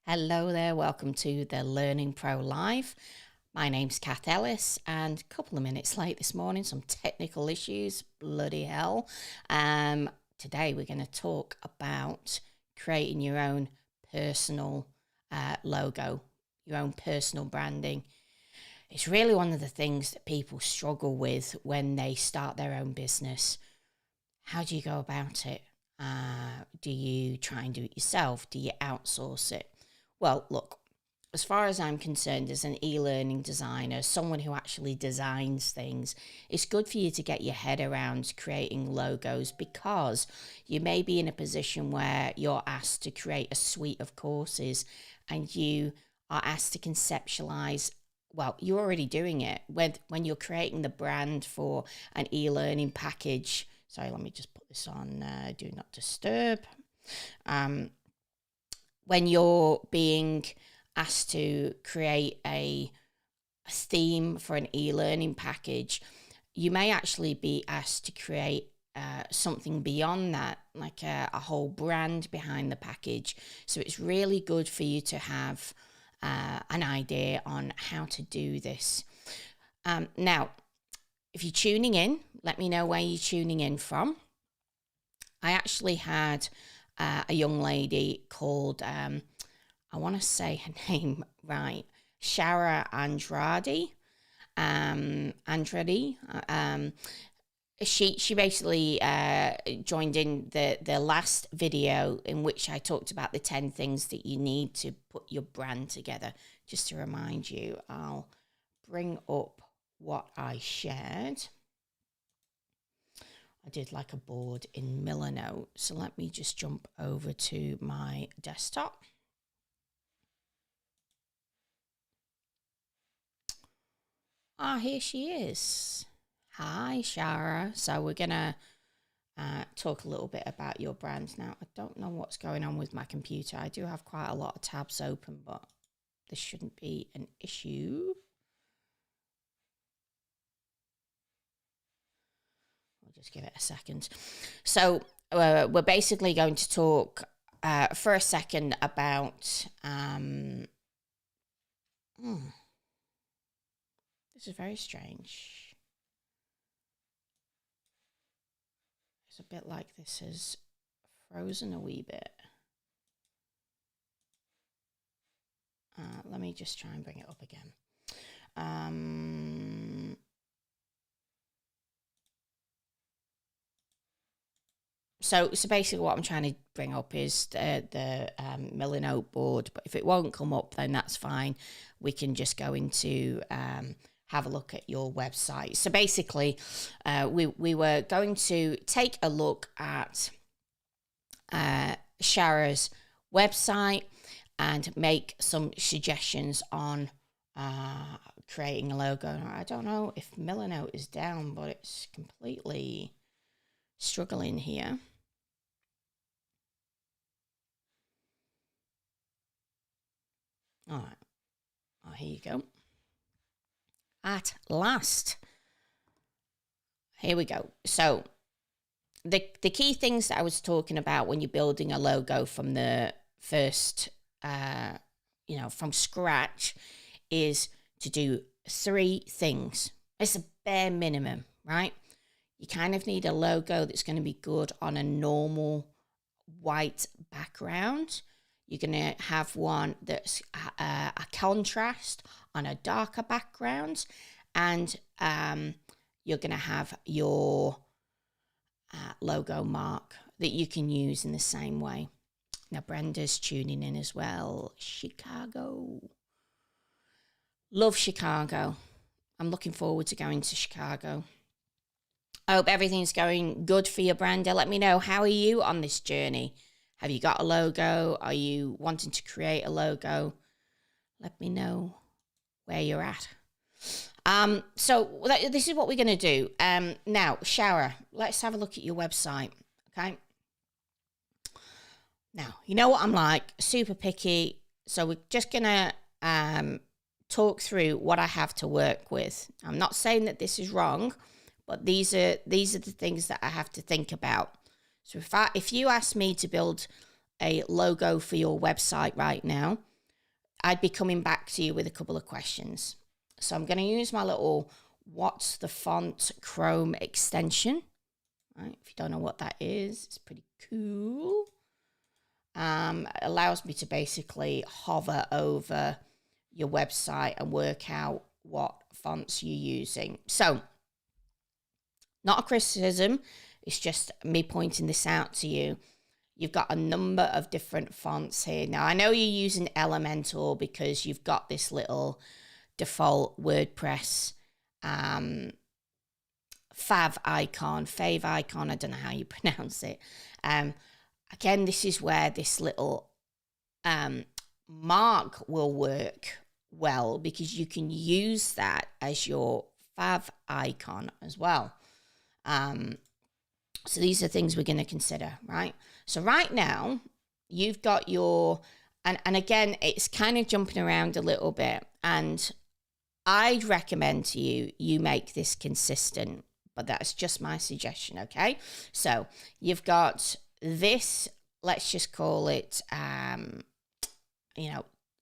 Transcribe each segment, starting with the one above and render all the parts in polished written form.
Hello there, welcome to the Learning Pro Live. My name's Cath Ellis, and a couple of minutes late this morning, some technical issues, bloody hell. Today we're going to talk about creating your own personal logo, your own personal branding. It's really one of the things that people struggle with when they start their own business. How do you go about it? Do you try and do it yourself? Do you outsource it? Well, look, as far as I'm concerned, as an e-learning designer, someone who actually designs things, it's good for you to get your head around creating logos, because you may be in a position where you're asked to create a suite of courses and you are asked to conceptualize. Well, you're already doing it when you're creating the brand for an e-learning package. Sorry, let me just put this on Do Not Disturb. When you're being asked to create a theme for an e-learning package, you may actually be asked to create something beyond that, like a whole brand behind the package. So it's really good for you to have an idea on how to do this. Now, if you're tuning in, let me know where you're tuning in from. I actually had a young lady called, I want to say her name right, Shara Andrade. She basically joined in the last video in which I talked about the 10 things that you need to put your brand together. Just to remind you, I'll bring up what I shared. I did like a board in Milanote, so let me just jump over to my desktop. Here she is. Hi, Shara. So we're going to talk a little bit about your brand now. I don't know what's going on with my computer. I do have quite a lot of tabs open, but this shouldn't be an issue. I'll just give it a second. So we're basically going to talk for a second about this is very strange. It's a bit like this is frozen a wee bit. Let me just try and bring it up again. So basically what I'm trying to bring up is the Milanote board, but if it won't come up, then that's fine. We can just go into have a look at your website. So basically, we were going to take a look at Shara's website and make some suggestions on creating a logo. I don't know if Milanote is down, but it's completely struggling here. All right. Oh, here you go. At last. Here we go. So the key things that I was talking about when you're building a logo from the first, from scratch, is to do 3 things. It's a bare minimum, right? You kind of need a logo that's going to be good on a normal white background. You're going to have one that's a contrast on a darker background, and you're going to have your logo mark that you can use in the same way. Now, Brenda's tuning in as well. Chicago. Love Chicago. I'm looking forward to going to Chicago. I hope everything's going good for you, Brenda. Let me know, how are you on this journey? Have you got a logo? Are you wanting to create a logo? Let me know where you're at. So this is what we're going to do. Now, Shara, let's have a look at your website, okay? Now, you know what I'm like, super picky. So we're just going to talk through what I have to work with. I'm not saying that this is wrong, but these are the things that I have to think about. So if you ask me to build a logo for your website right now, I'd be coming back to you with a couple of questions. So I'm going to use my little What's the Font Chrome extension. Right? If you don't know what that is, it's pretty cool. It allows me to basically hover over your website and work out what fonts you're using. So, not a criticism, it's just me pointing this out to you. You've got a number of different fonts here. Now, I know you're using Elementor because you've got this little default WordPress fave icon, I don't know how you pronounce it. Again, this is where this little mark will work well, because you can use that as your fav icon as well. So these are things we're going to consider, right? So right now, you've got your, and again, it's kind of jumping around a little bit, and I'd recommend to you, you make this consistent, but that's just my suggestion, okay? So you've got this, let's just call it,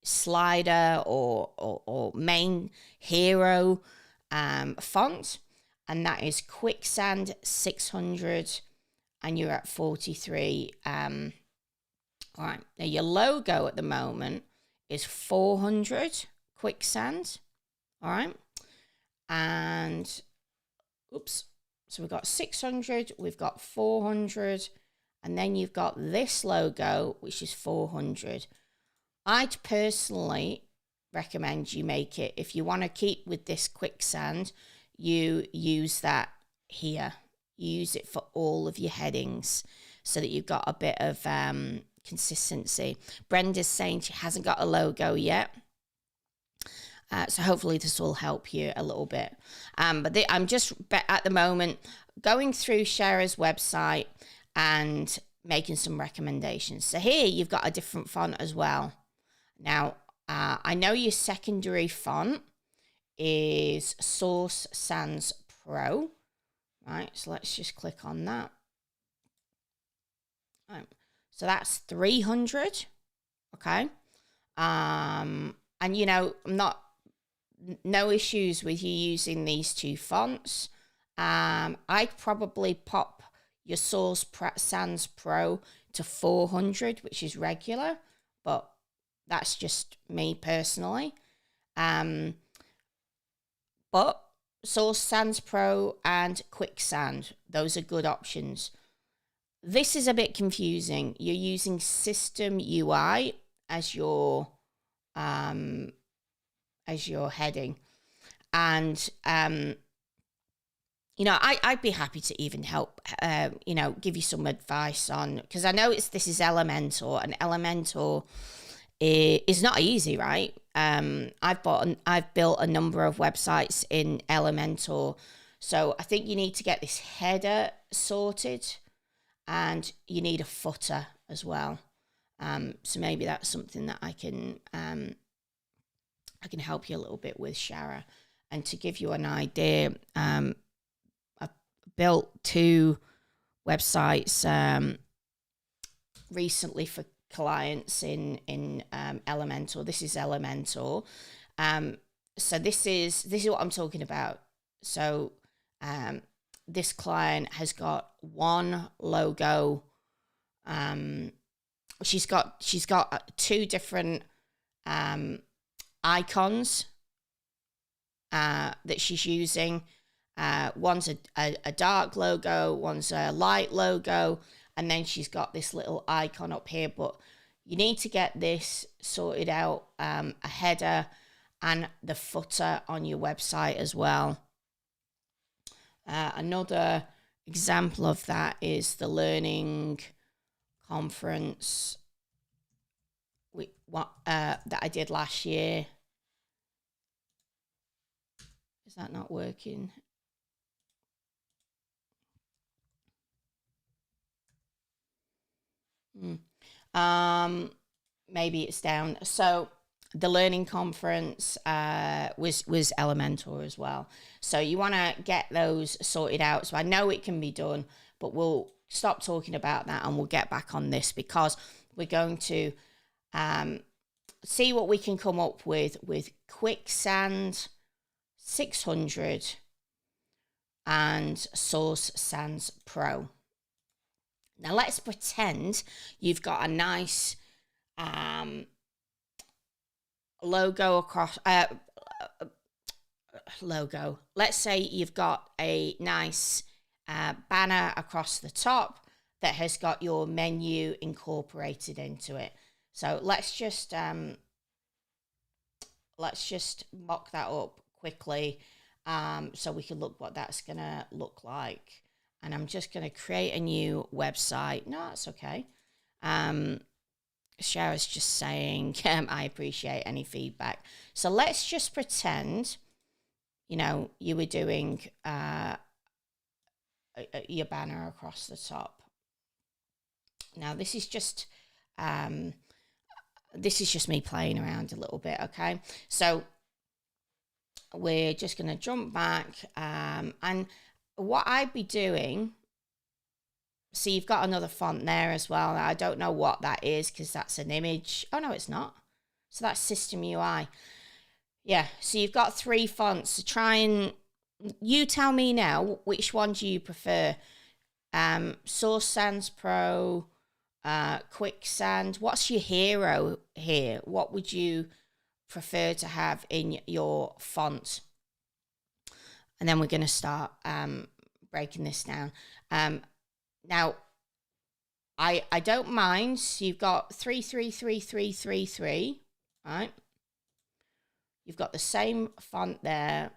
slider or main hero font, and that is Quicksand 600, and you're at 43. All right, now your logo at the moment is 400 Quicksand, all right, and oops, so we've got 600, we've got 400, and then you've got this logo, which is 400. I'd personally recommend you make it, if you want to keep with this Quicksand, you use that here. You use it for all of your headings so that you've got a bit of consistency. Brenda's saying she hasn't got a logo yet. So hopefully this will help you a little bit. But I'm just at the moment going through Shara's website and making some recommendations. So here you've got a different font as well. Now, I know your secondary font is Source Sans Pro, right? So let's just click on that. Right. So that's 300, okay? And no issues with you using these two fonts. I'd probably pop your Source Sans Pro to 400, which is regular, but that's just me personally. But Source Sans Pro and Quicksand, those are good options. This is a bit confusing. You're using System UI as your heading, and I'd be happy to even help, give you some advice on, because I know this is Elementor, and Elementor is not easy, right? I've built a number of websites in Elementor, so I think you need to get this header sorted, and you need a footer as well. So maybe that's something that I can help you a little bit with, Shara. And to give you an idea, I've built 2 websites recently for clients in Elementor. This is Elementor. So this is what I'm talking about. So this client has got one logo. She's got 2 different icons that she's using. One's a dark logo, one's a light logo, and then she's got this little icon up here. But you need to get this sorted out, a header and the footer on your website as well. Another example of that is the learning conference that I did last year. Is that not working? Maybe it's down. So the learning conference was Elementor as well. So you want to get those sorted out. So I know it can be done, but we'll stop talking about that and we'll get back on this, because we're going to see what we can come up with Quicksand 600 and Source Sans Pro. Now let's pretend you've got a nice logo across logo. Let's say you've got a nice banner across the top that has got your menu incorporated into it. So let's just mock that up quickly, so we can look what that's gonna look like. And I'm just gonna create a new website. No, that's okay. Shara's just saying, I appreciate any feedback. So let's just pretend, you know, you were doing your banner across the top. Now this is just me playing around a little bit, okay? So we're just going to jump back, and what I'd be doing, see, you've got another font there as well. I don't know what that is because that's an image. Oh, no, it's not. So that's System UI. Yeah, so you've got 3 fonts. So try and, you tell me now, which one do you prefer? Source Sans Pro, Quicksand. What's your hero here? What would you prefer to have in your font? And then we're going to start breaking this down. Now, I don't mind. So you've got 333333, right? You've got the same font there.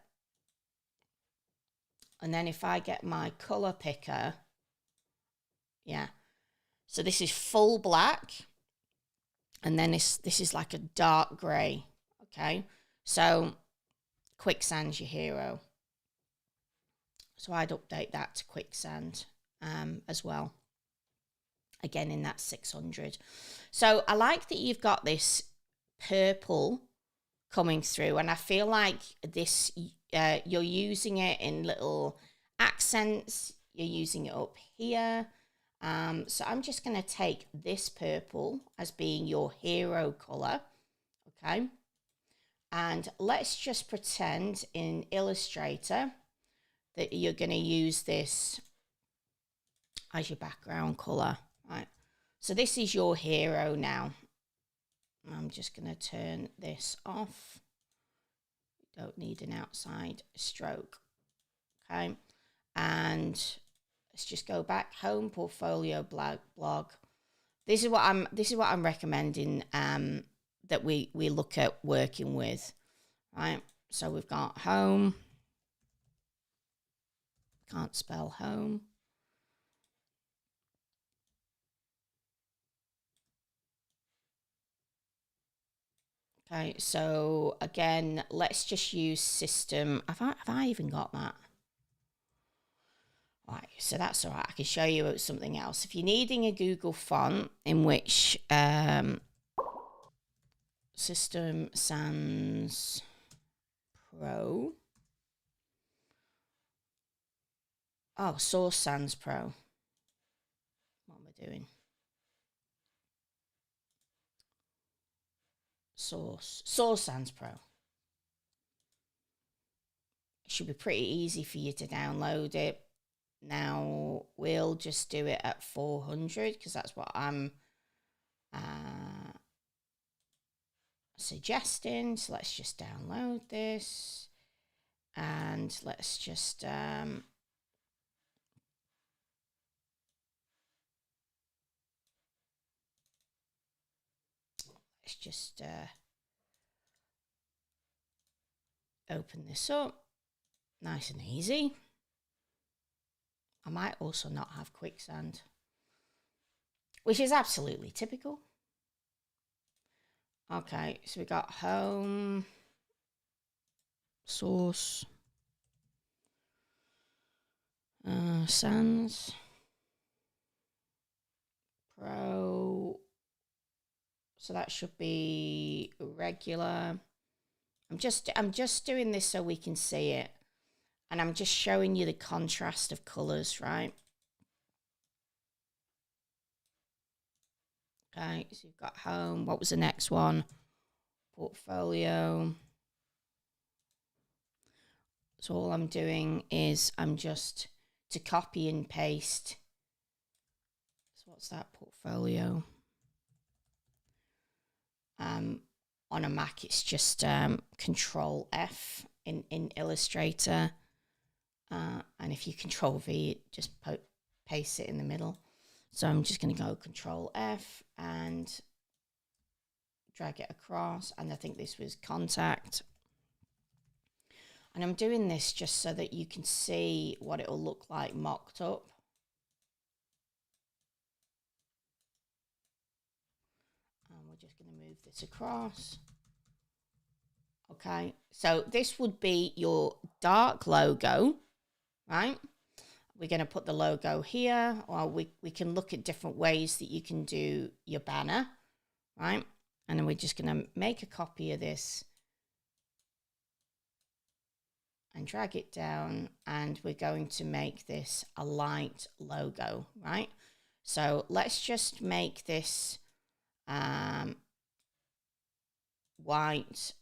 And then if I get my color picker, yeah. So this is full black. And then this is like a dark gray. Okay. So Quicksand's your hero. So I'd update that to Quicksand as well. Again, in that 600. So I like that you've got this purple coming through. And I feel like this, you're using it in little accents. You're using it up here. So I'm just going to take this purple as being your hero color. Okay. And let's just pretend in Illustrator that you're going to use this as your background color, right? So this is your hero now. I'm just going to turn this off. Don't need an outside stroke. Okay. And let's just go back home, portfolio, blog. This is what I'm recommending that we look at working with, right? So we've got home. Can't spell home. Okay, so again, let's just use system. Have I even got that? Right, so that's all right. I can show you something else. If you're needing a Google font in which System Sans Pro. Oh, Source Sans Pro. What am I doing? Source Sans Pro. It should be pretty easy for you to download it. Now we'll just do it at 400 because that's what I'm suggesting. So let's just download this and let's just open this up. Nice and easy. I might also not have Quicksand, which is absolutely typical. Okay, so we got home, source, Sans, Pro. So that should be regular. I'm just doing this so we can see it. And I'm just showing you the contrast of colors, right? Okay, so you've got home. What was the next one? portfolio. So all I'm doing is I'm just to copy and paste. So what's that portfolio? On a Mac, it's just Control F in Illustrator. And if you Control V, it just paste it in the middle. So I'm just going to go Control F and drag it across. And I think this was contact. And I'm doing this just so that you can see what it will look like mocked up. And we're just going to move this across. Okay, so this would be your dark logo, right? We're going to put the logo here, or we can look at different ways that you can do your banner, right? And then we're just going to make a copy of this and drag it down, and we're going to make this a light logo, right? So let's just make this white,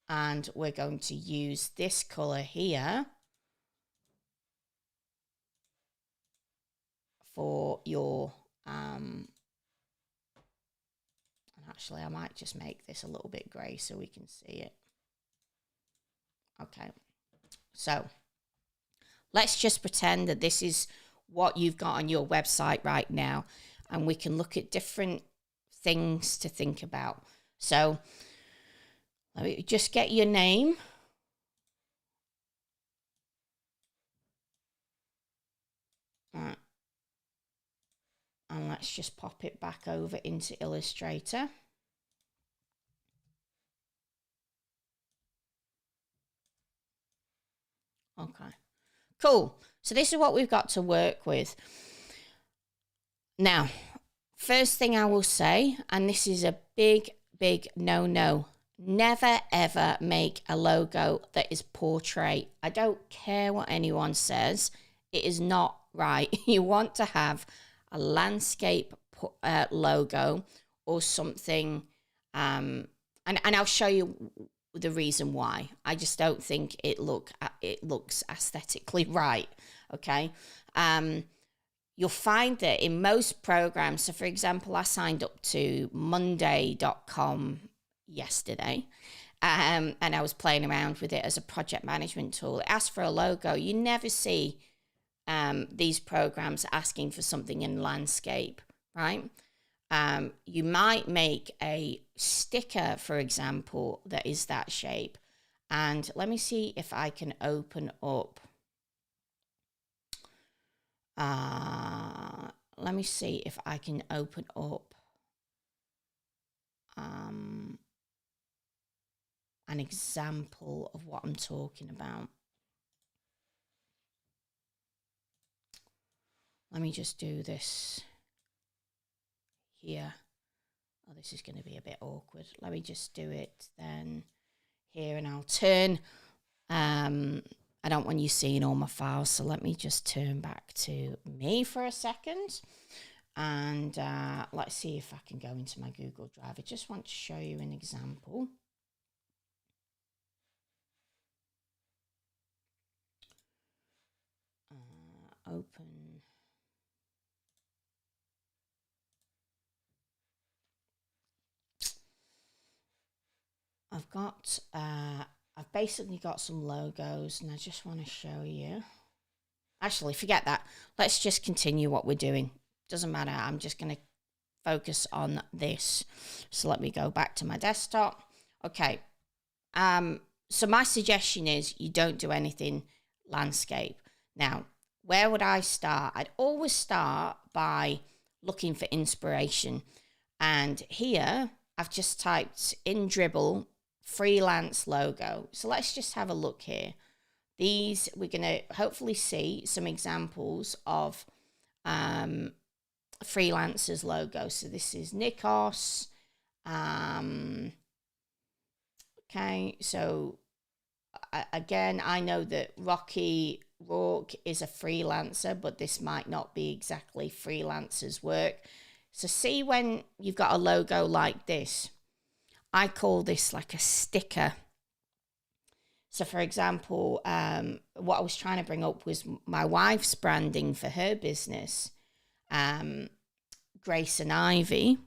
and we're going to use this color here for your and actually I might just make this a little bit gray so we can see it. Okay, so let's just pretend that this is what you've got on your website right now, and we can look at different things to think about. So let me just get your name. Right. And let's just pop it back over into Illustrator. Okay, cool. So this is what we've got to work with. Now, first thing I will say, and this is a big no-no, never ever make a logo that is portrait. I don't care what anyone says. It is not right. You want to have a landscape logo or something. And I'll show you the reason why. I just don't think it looks aesthetically right. Okay. You'll find that in most programs, so for example, I signed up to Monday.com yesterday, and I was playing around with it as a project management tool. It asked for a logo. You never see these programs asking for something in landscape, right? You might make a sticker, for example, that is that shape. And let me see if I can open up. Let me see if I can open up an example of what I'm talking about. Let me just do this here. Oh, this is going to be a bit awkward. Let me just do it then here, and I'll turn. I don't want you seeing all my files, so let me just turn back to me for a second. And let's see if I can go into my Google Drive. I just want to show you an example. Open. I've basically got some logos, and I just want to show you. Actually, forget that. Let's just continue what we're doing. Doesn't matter. I'm just going to focus on this. So let me go back to my desktop. Okay. So my suggestion is you don't do anything landscape. Now, where would I start? I'd always start by looking for inspiration. And here, I've just typed in Dribble freelance logo. So let's just have a look here. These, we're going to hopefully see some examples of freelancers logo. So this is Nikos. Okay, so again, I know that Rocky Rourke is a freelancer, but this might not be exactly freelancers work. So see when you've got a logo like this, I call this like a sticker. So for example, what I was trying to bring up was my wife's branding for her business, Grace and Ivy.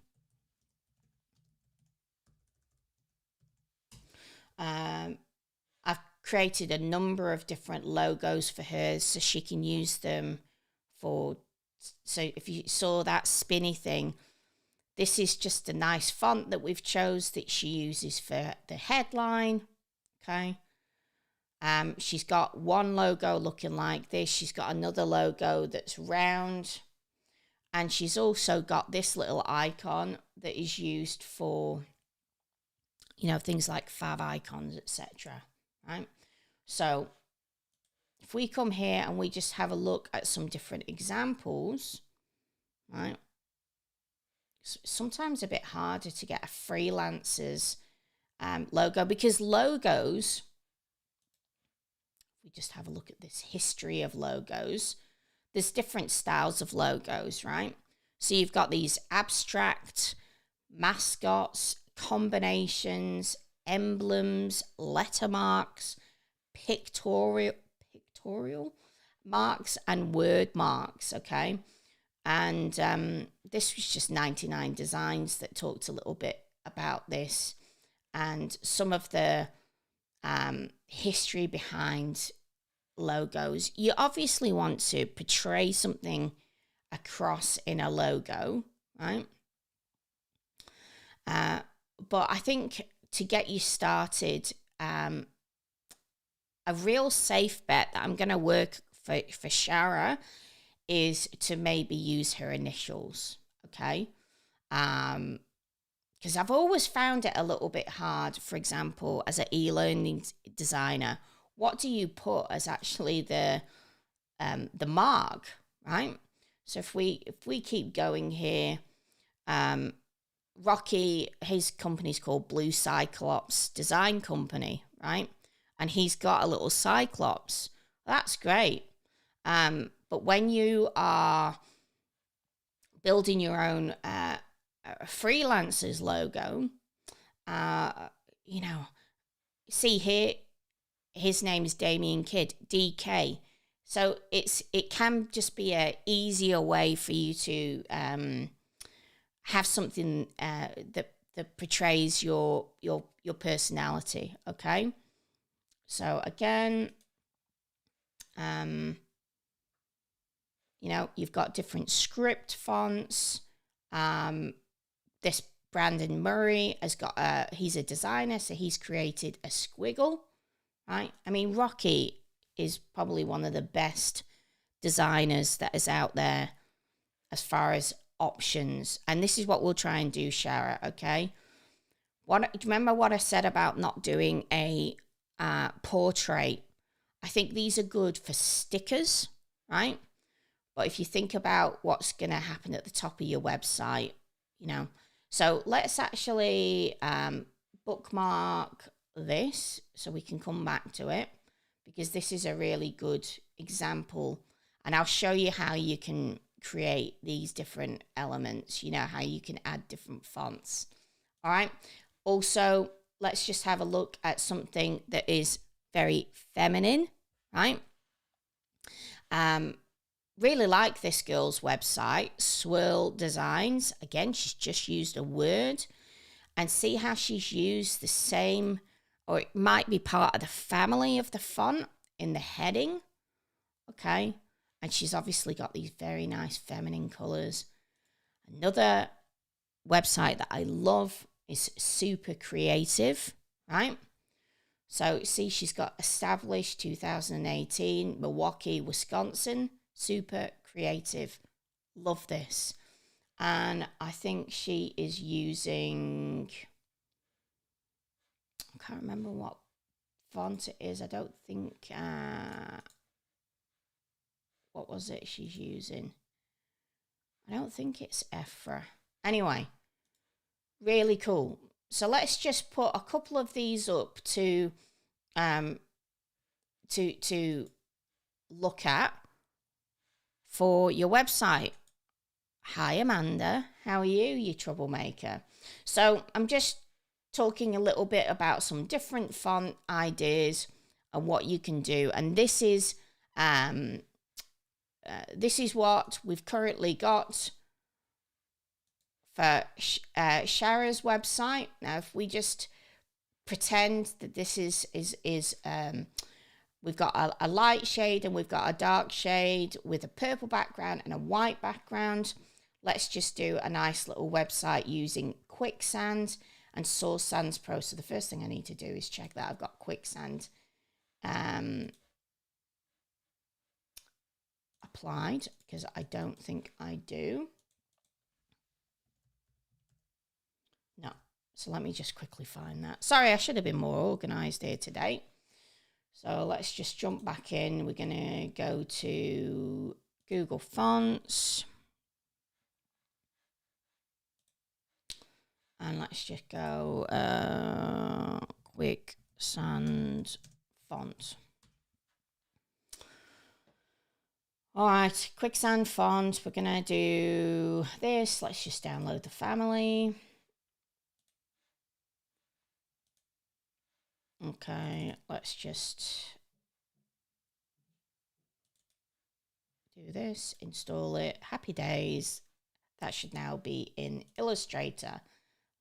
I've created a number of different logos for her so she can use them for, so if you saw that spinny thing, this is just a nice font that we've chose that she uses for the headline, okay? She's got one logo looking like this. She's got another logo that's round. And she's also got this little icon that is used for, you know, things like fav icons, etc. Right? So if we come here and we just have a look at some different examples, right? Sometimes a bit harder to get a freelancer's logo, because logos, we just have a look at this history of logos. There's different styles of logos, right? So you've got these abstract mascots, combinations, emblems, letter marks, pictorial marks, and word marks, okay? And this was just 99 Designs that talked a little bit about this and some of the history behind logos. You obviously want to portray something across in a logo, right? But I think to get you started, a real safe bet that I'm going to work for Shara is to maybe use her initials, okay? Because I've always found it a little bit hard, for example, as an e-learning designer, what do you put as actually the mark, right? So if we keep going here, Rocky, his company's called Blue Cyclops Design Company, right? And he's got a little cyclops. That's great. But when you are building your own freelancer's logo, you know, see here, his name is Damien Kidd, DK. So it can just be a easier way for you to have something that portrays your personality. Okay. So again, you know, you've got different script fonts. This Brandon Murray has got he's a designer, so he's created a squiggle, right? I mean, Rocky is probably one of the best designers that is out there as far as options. And this is what we'll try and do, Shara, okay? Remember what I said about not doing a portrait? I think these are good for stickers, right? But if you think about what's going to happen at the top of your website, you know. So let's actually bookmark this so we can come back to it, because this is a really good example. And I'll show you how you can create these different elements, you know, how you can add different fonts. All right. Also, let's just have a look at something that is very feminine, right? Really like this girl's website, Swirl Designs. Again, she's just used a word, and see how she's used the same, or it might be part of the family of the font in the heading. Okay. And she's obviously got these very nice feminine colors. Another website that I love is Super Creative, right? So see, she's got established 2018, Milwaukee, Wisconsin, Super Creative. Love this. And I think she is using, I can't remember what font it is. I don't think, what was it she's using? I don't think it's Ephra. Anyway, really cool. So let's just put a couple of these up to look at for your website. Hi, Amanda. How are you, you troublemaker? So I'm just talking a little bit about some different font ideas and what you can do. And this is what we've currently got for Shara's website. Now, if we just pretend that this is we've got a light shade and we've got a dark shade with a purple background and a white background. Let's just do a nice little website using Quicksand and Source Sans Pro. So the first thing I need to do is check that I've got Quicksand applied, because I don't think I do. No. So let me just quickly find that. Sorry, I should have been more organized here today. So let's just jump back in. We're going to go to Google Fonts. And let's just go Quicksand font. All right, Quicksand font. We're going to do this. Let's just download the family. Okay, let's just do this, install it. Happy days. That should now be in Illustrator.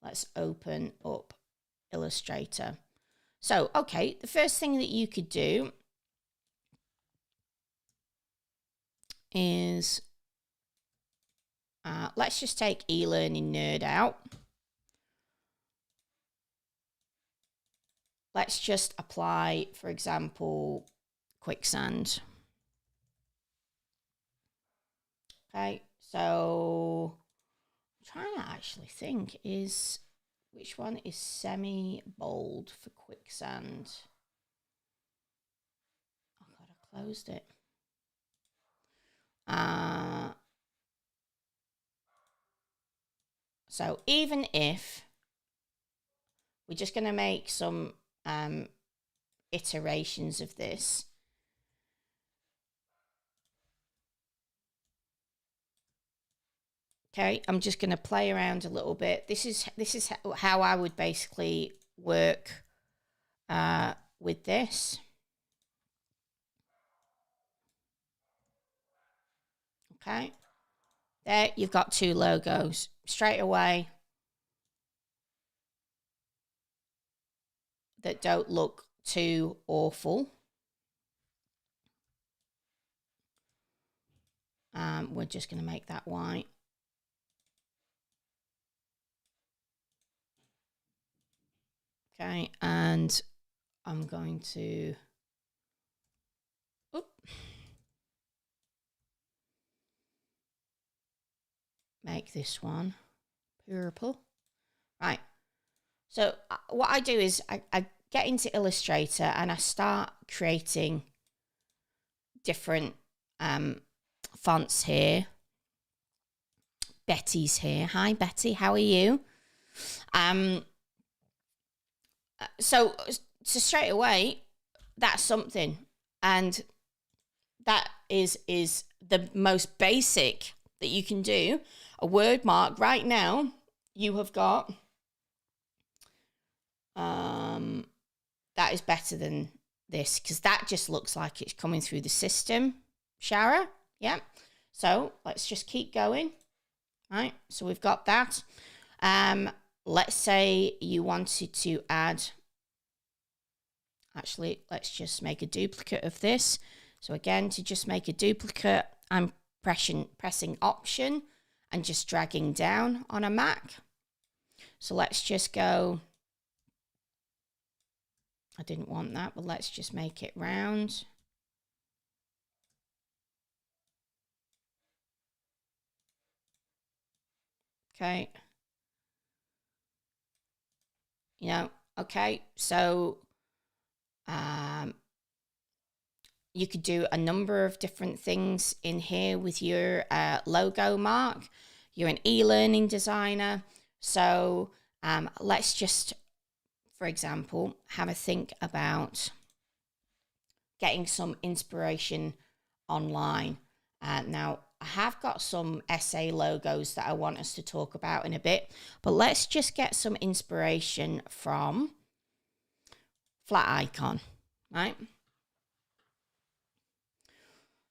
Let's open up Illustrator. So, okay, the first thing that you could do is, let's just take eLearning Nerd out. Let's just apply, for example, Quicksand. Okay, so I'm trying to actually think, is which one is semi-bold for Quicksand? Oh God, I closed it. So even if we're just going to make some iterations of this. Okay, I'm just going to play around a little bit. This is how I would basically work with this. Okay, there you've got two logos straight away that don't look too awful. We're just going to make that white. Okay, and I'm going to make this one purple. Right. So what I do is I get into Illustrator and I start creating different fonts here. Betty's here. Hi, Betty. How are you? So straight away, that's something. And that is the most basic that you can do. A word mark. Right now, you have got... that is better than this, because that just looks like it's coming through the system. Shara, yeah. So let's just keep going. Right, so we've got that. Let's say you wanted to add, actually, let's just make a duplicate of this. So again, to just make a duplicate, I'm pressing Option and just dragging down on a Mac. So let's just go, I didn't want that, but let's just make it round. Okay. You know, okay, so you could do a number of different things in here with your logo mark. You're an e-learning designer. So let's just, for example, have a think about getting some inspiration online. Now, I have got some essay logos that I want us to talk about in a bit, but let's just get some inspiration from flat icon, right?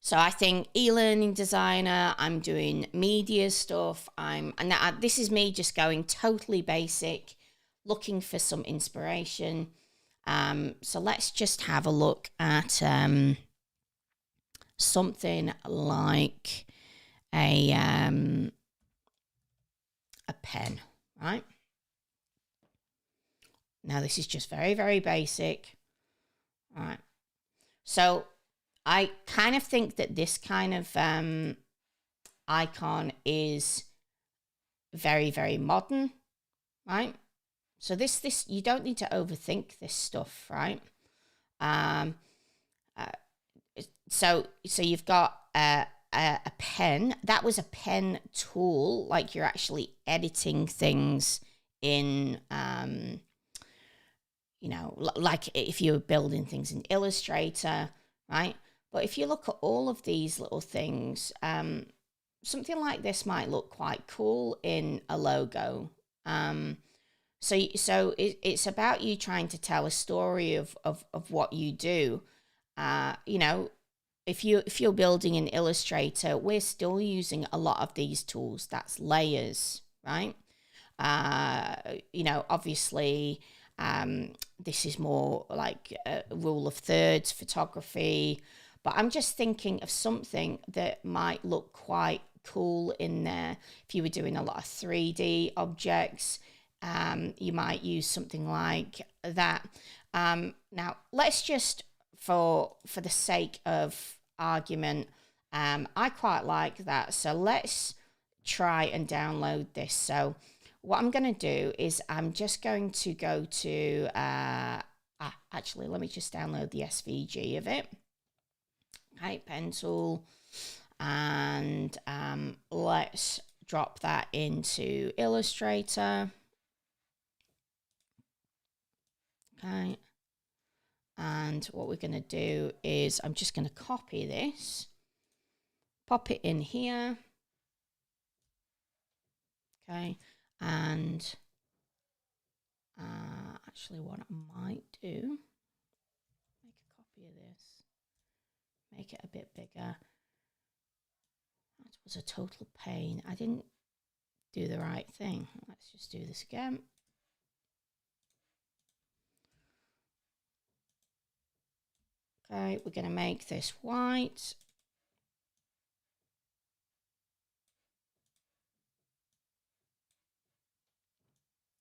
So I think e-learning designer, I'm doing media stuff. This is me just going totally basic, looking for some inspiration. So let's just have a look at something like a pen, right? Now this is just very, very basic. All right. So I kind of think that this kind of icon is very, very modern, right? So this you don't need to overthink this stuff, right? So you've got a pen. That was a pen tool, like you're actually editing things in, like if you were building things in Illustrator, right? But if you look at all of these little things, something like this might look quite cool in a logo. So it's about you trying to tell a story of what you do. If you're building in Illustrator, we're still using a lot of these tools. That's layers, right? Obviously, this is more like a rule of thirds photography, but I'm just thinking of something that might look quite cool in there. If you were doing a lot of 3D objects, you might use something like that. Now, let's just, for the sake of argument, I quite like that. So let's try and download this. So what I'm going to do is I'm just going to go to, actually, let me just download the SVG of it. Okay, pen tool. And let's drop that into Illustrator. Okay. And what we're going to do is I'm just going to copy this, pop it in here. Okay. And actually what I might do, make a copy of this, make it a bit bigger. That was a total pain. I didn't do the right thing. Let's just do this again. Okay, we're going to make this white.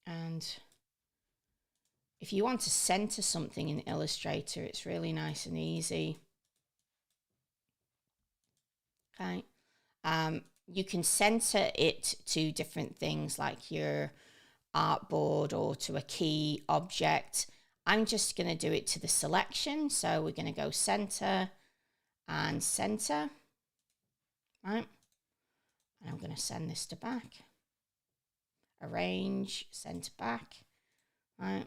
And if you want to center something in Illustrator, it's really nice and easy. Okay. You can center it to different things like your artboard or to a key object. I'm just going to do it to the selection. So we're going to go center and center, right? And I'm going to send this to back. Arrange, center back, right?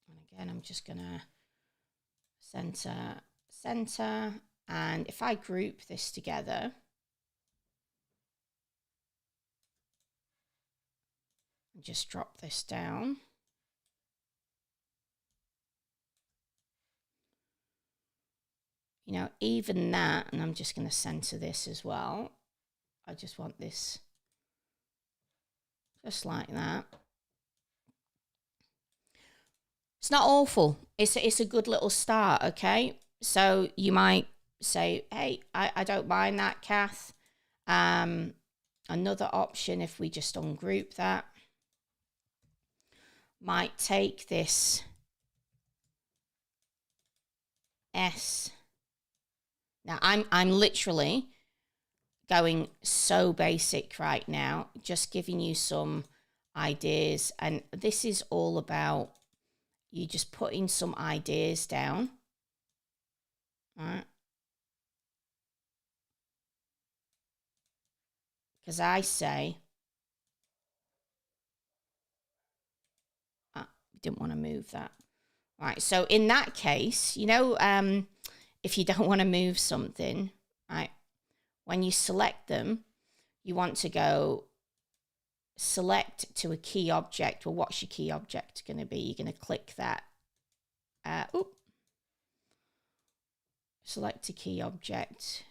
And again, I'm just going to center. And if I group this together, and just drop this down. Even that, and I'm just going to center this as well. I just want this just like that. It's not awful. It's a good little start, okay? So you might say, hey, I don't mind that, Cath. Another option, if we just ungroup that, might take this S. Now I'm literally going so basic right now, just giving you some ideas, and this is all about you just putting some ideas down. All right. Because I say, didn't want to move that. All right. So in that case, if you don't want to move something, right, when you select them, you want to go select to a key object. Well, what's your key object going to be? You're going to click that. Select a key object.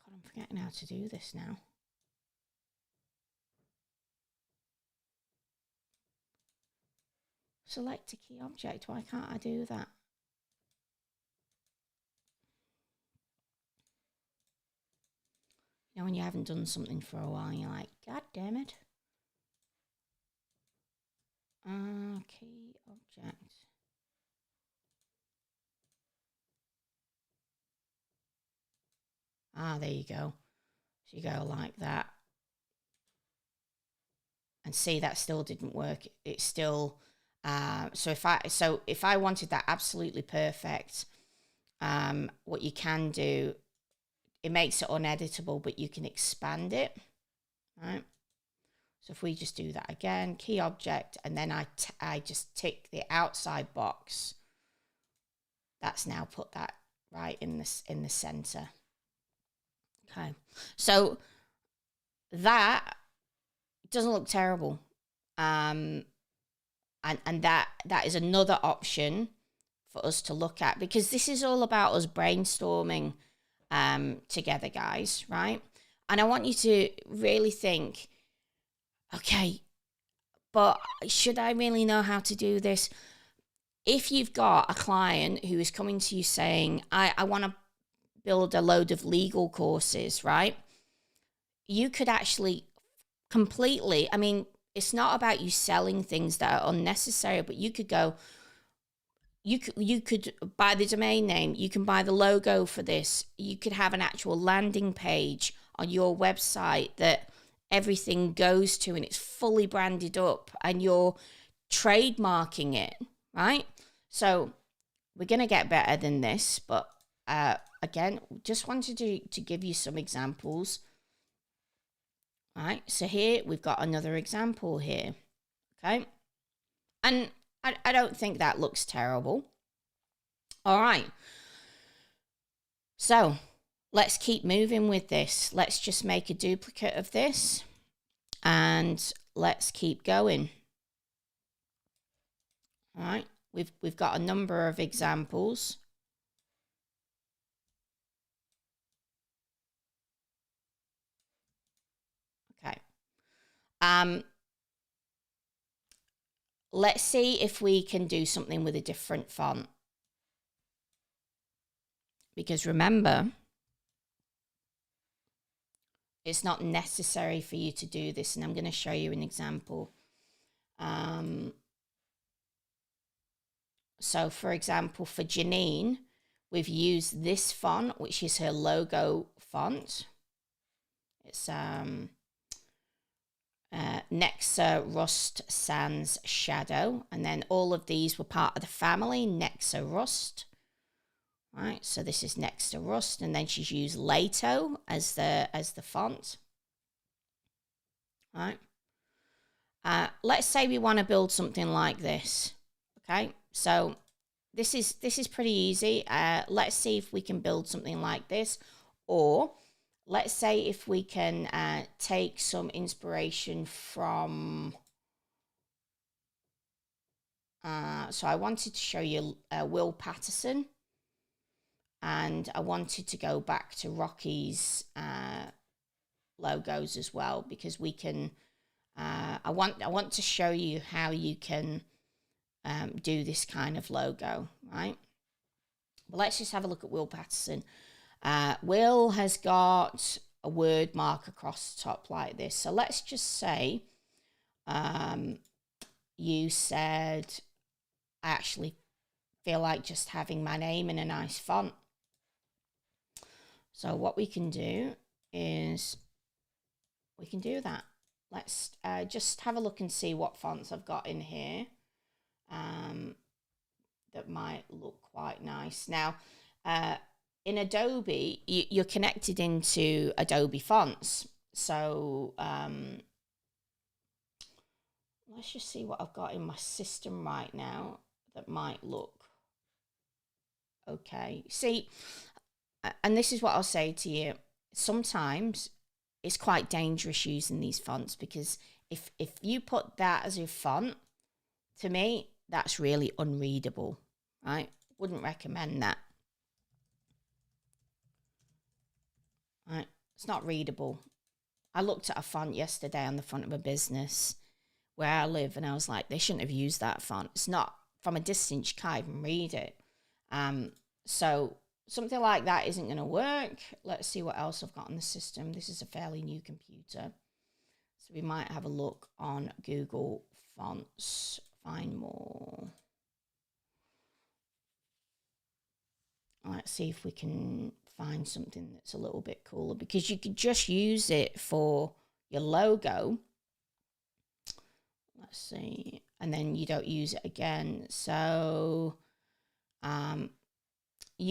God, I'm forgetting how to do this now. Select a key object. Why can't I do that? You know, when you haven't done something for a while, you're like, God damn it. Key object. There you go. So you go like that. And see, that still didn't work. It's still, so if I wanted that absolutely perfect, what you can do, it makes it uneditable, but you can expand it, right? So if we just do that again, key object, and then I just tick the outside box, that's now put that right in the center. Okay, so that doesn't look terrible, and that is another option for us to look at, because this is all about us brainstorming together, guys, right? And I want you to really think, okay, but should I really know how to do this? If you've got a client who is coming to you saying, I want to build a load of legal courses, right? You could actually completely, I mean, it's not about you selling things that are unnecessary, but you could go, you could buy the domain name, you can buy the logo for this, you could have an actual landing page on your website that everything goes to and it's fully branded up and you're trademarking it, right? So we're going to get better than this, but again, just wanted to give you some examples. All right, so here we've got another example here, okay? And I don't think that looks terrible. All right, so let's keep moving with this. Let's just make a duplicate of this and let's keep going. All right, we've got a number of examples. Okay. Let's see if we can do something with a different font. Because remember, it's not necessary for you to do this, and I'm going to show you an example. So, for example, for Janine, we've used this font, which is her logo font. It's Nexa Rust Sans Shadow, and then all of these were part of the family Nexa Rust. Right, so this is Nexa Rust, and then she's used Lato as the font. Right. Let's say we want to build something like this. Okay, so this is pretty easy. Let's see if we can build something like this, or let's say if we can take some inspiration from. So I wanted to show you Will Patterson. And I wanted to go back to Rocky's logos as well, because we can. I want to show you how you can do this kind of logo, right? But let's just have a look at Will Patterson. Will has got a word mark across the top like this. So let's just say you said, I actually feel like just having my name in a nice font. So what we can do is we can do that. Let's just have a look and see what fonts I've got in here that might look quite nice. Now, in Adobe, you're connected into Adobe fonts. So let's just see what I've got in my system right now that might look okay. See, and this is what I'll say to you. Sometimes it's quite dangerous using these fonts, because if you put that as a font, to me, that's really unreadable, right? Wouldn't recommend that. Right? It's not readable. I looked at a font yesterday on the front of a business where I live, and I was like, they shouldn't have used that font. It's not, from a distance, you can't even read it. So something like that isn't going to work. Let's see what else I've got on the system. This is a fairly new computer, so we might have a look on Google Fonts, find more. Let's see if we can find something that's a little bit cooler, because you could just use it for your logo. Let's see. And then you don't use it again. So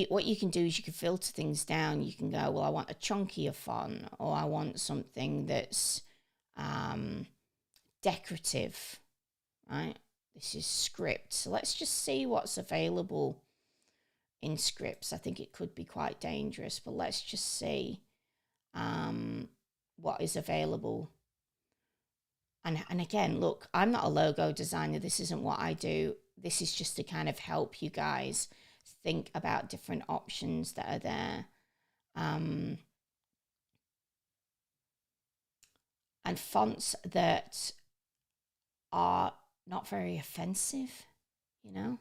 what you can do is you can filter things down. You can go, well, I want a chunkier font, or I want something that's decorative, right? This is script. So let's just see what's available in scripts. I think it could be quite dangerous, but let's just see what is available. And again, look, I'm not a logo designer. This isn't what I do. This is just to kind of help you guys think about different options that are there. And fonts that are not very offensive, you know?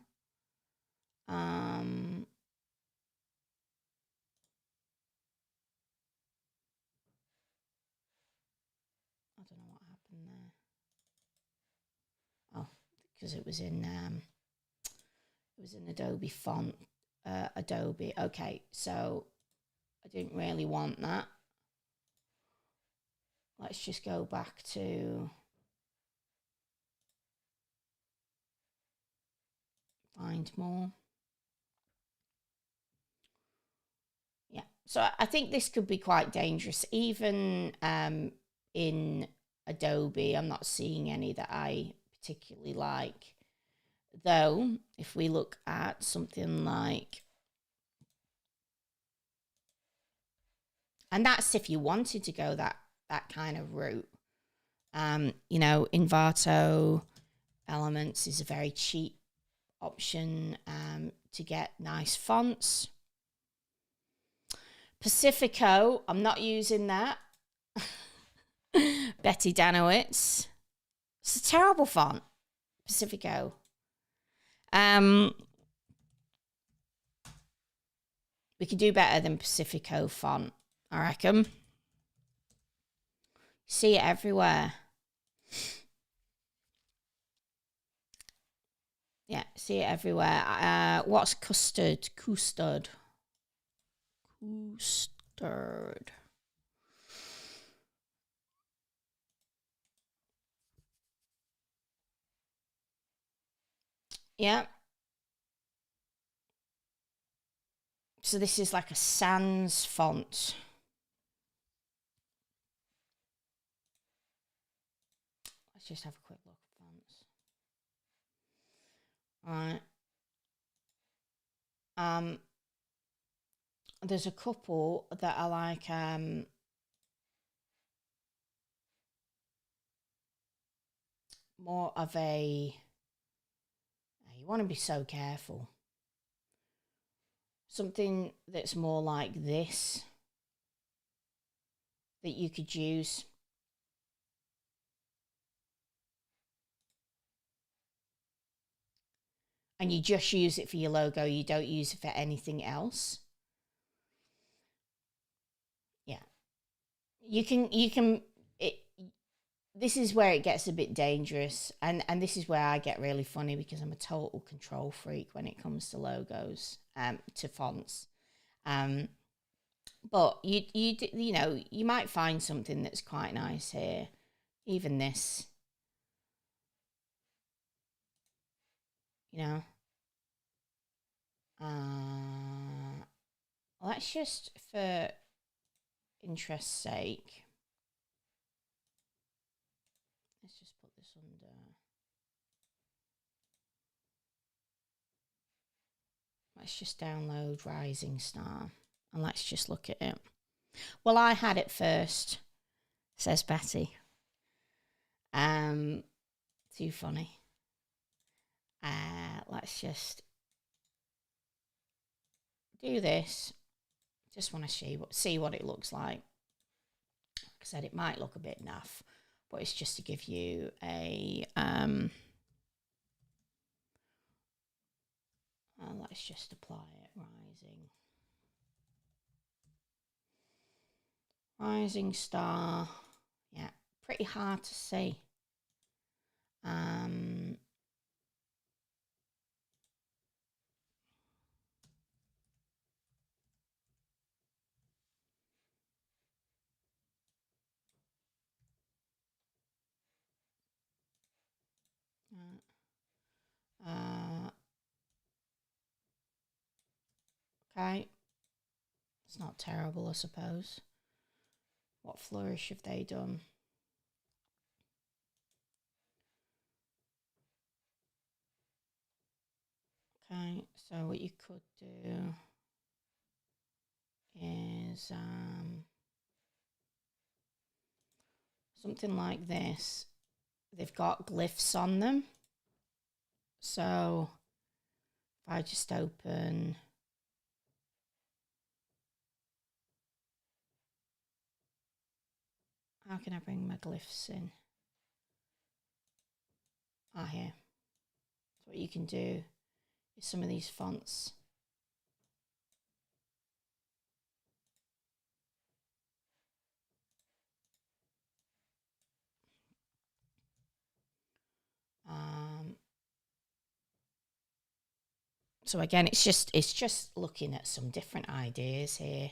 I don't know what happened there. Oh, because it was in Adobe font, Adobe. Okay, so I didn't really want that. Let's just go back to find more. Yeah, so I think this could be quite dangerous. Even in Adobe, I'm not seeing any that I particularly like. Though, if we look at something like, and that's if you wanted to go that kind of route. You know, Envato Elements is a very cheap option to get nice fonts. Pacifico, I'm not using that. Betty Danowitz. It's a terrible font, Pacifico. We could do better than Pacifico font, I reckon. See it everywhere. Yeah, see it everywhere. What's custard? Custard. Yeah. So this is like a sans font. Let's just have a quick look at fonts. All right. There's a couple that are like more of a, you want to be so careful. Something that's more like this that you could use. And you just use it for your logo. You don't use it for anything else. Yeah. This is where it gets a bit dangerous. And this is where I get really funny, because I'm a total control freak when it comes to logos, to fonts. But you know, you might find something that's quite nice here. Even this. You know. Let's just, for interest's sake, let's just put this under. let's just download Rising Star and let's just look at it. Well, I had it first, says Betty. Too funny. Let's just do this. Just want to see what it looks like. Like I said, it might look a bit naff, but it's just to give you a let's just apply it. Rising Star. Yeah, pretty hard to see. Okay, it's not terrible, I suppose. What flourish have they done? Okay, so what you could do is something like this. They've got glyphs on them. So if I just open how can I bring my glyphs in? Here. So what you can do is some of these fonts. So again, it's just looking at some different ideas here.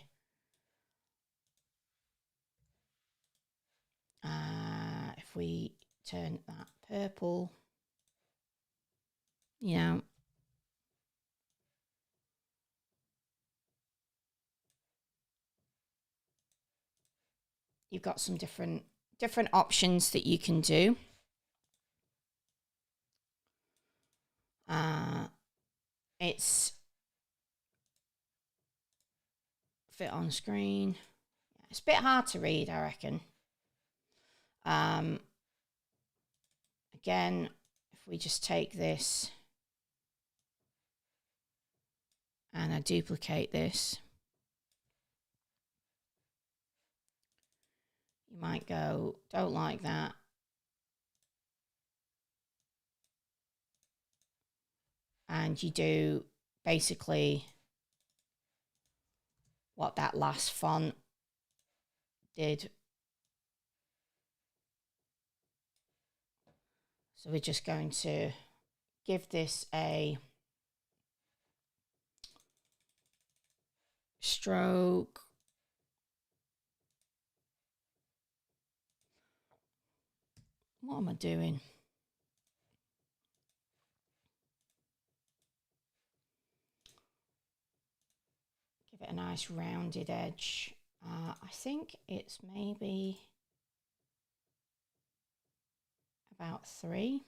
If we turn that purple, you know, you've got some different options that you can do. It's fit on screen. It's a bit hard to read, I reckon. Again, if we just take this and I duplicate this, you might go, don't like that. And you do basically what that last font did. So we're just going to give this a stroke. What am I doing? Give it a nice rounded edge. I think it's maybe about 3.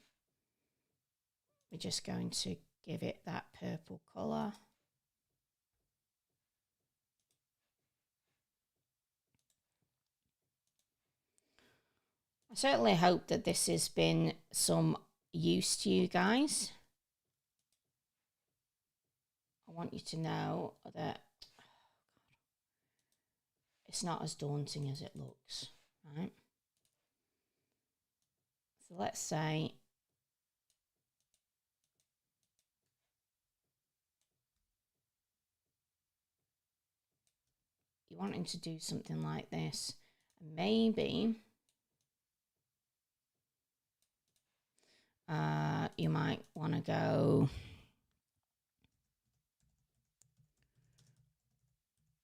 We're just going to give it that purple colour. I certainly hope that this has been some use to you guys. I want you to know that it's not as daunting as it looks, right? So let's say you're wanting to do something like this. Maybe you might want to go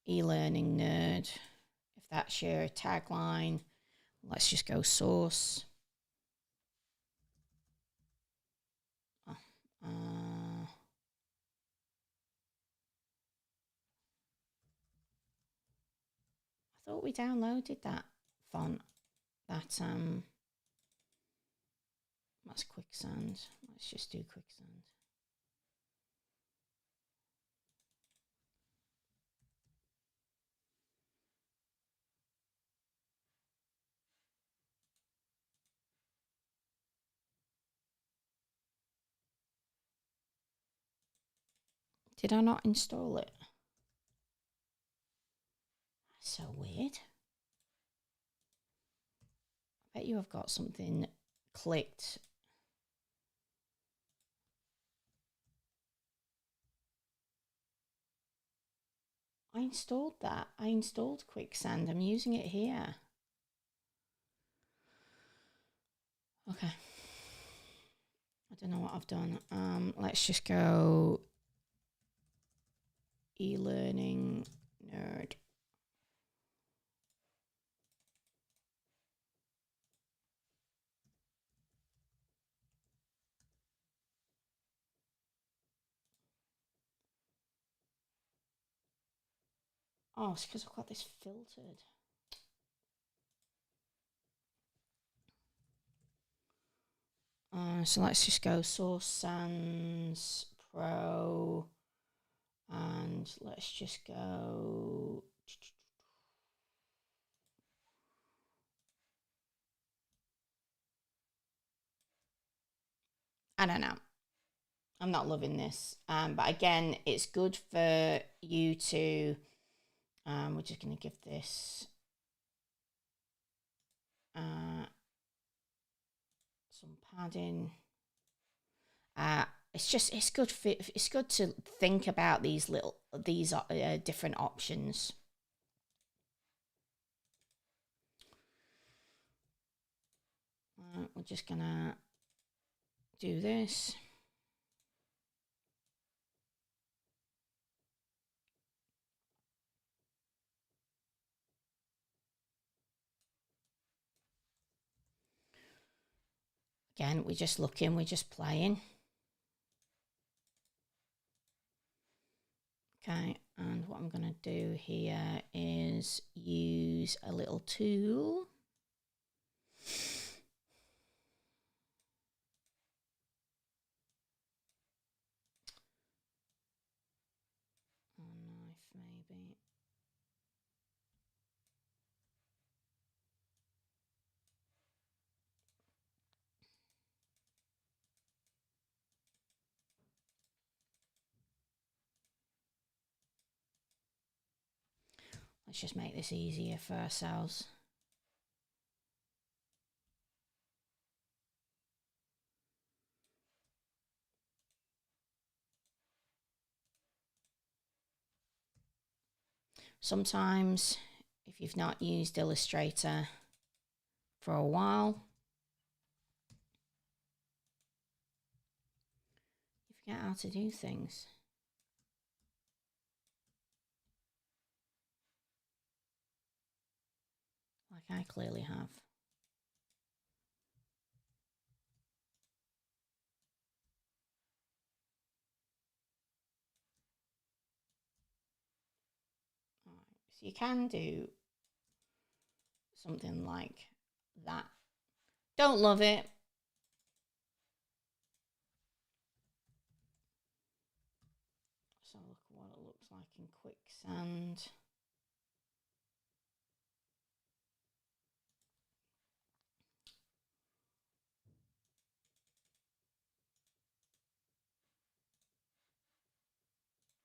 eLearning nerd. If that's your tagline, let's just go source. I thought we downloaded that font. That's quicksand. Let's just do quicksand. Did I not install it? So weird. I bet you I've got something clicked. I installed that. I installed Quicksand. I'm using it here. Okay. I don't know what I've done. Let's just go eLearning nerd. Oh, it's because I've got this filtered. So let's just go Source Sans Pro, and let's just go. I don't know. I'm not loving this. But again, it's good for you to. We're just going to give this some padding. It's good to think about these different options. We're just gonna do this. Again, we're just looking, we're just playing. Okay, and what I'm going to do here is use a little tool. A knife, maybe. Let's just make this easier for ourselves. Sometimes, if you've not used Illustrator for a while, you forget how to do things. Like I clearly have. So you can do something like that. Don't love it. So look at what it looks like in Quicksand.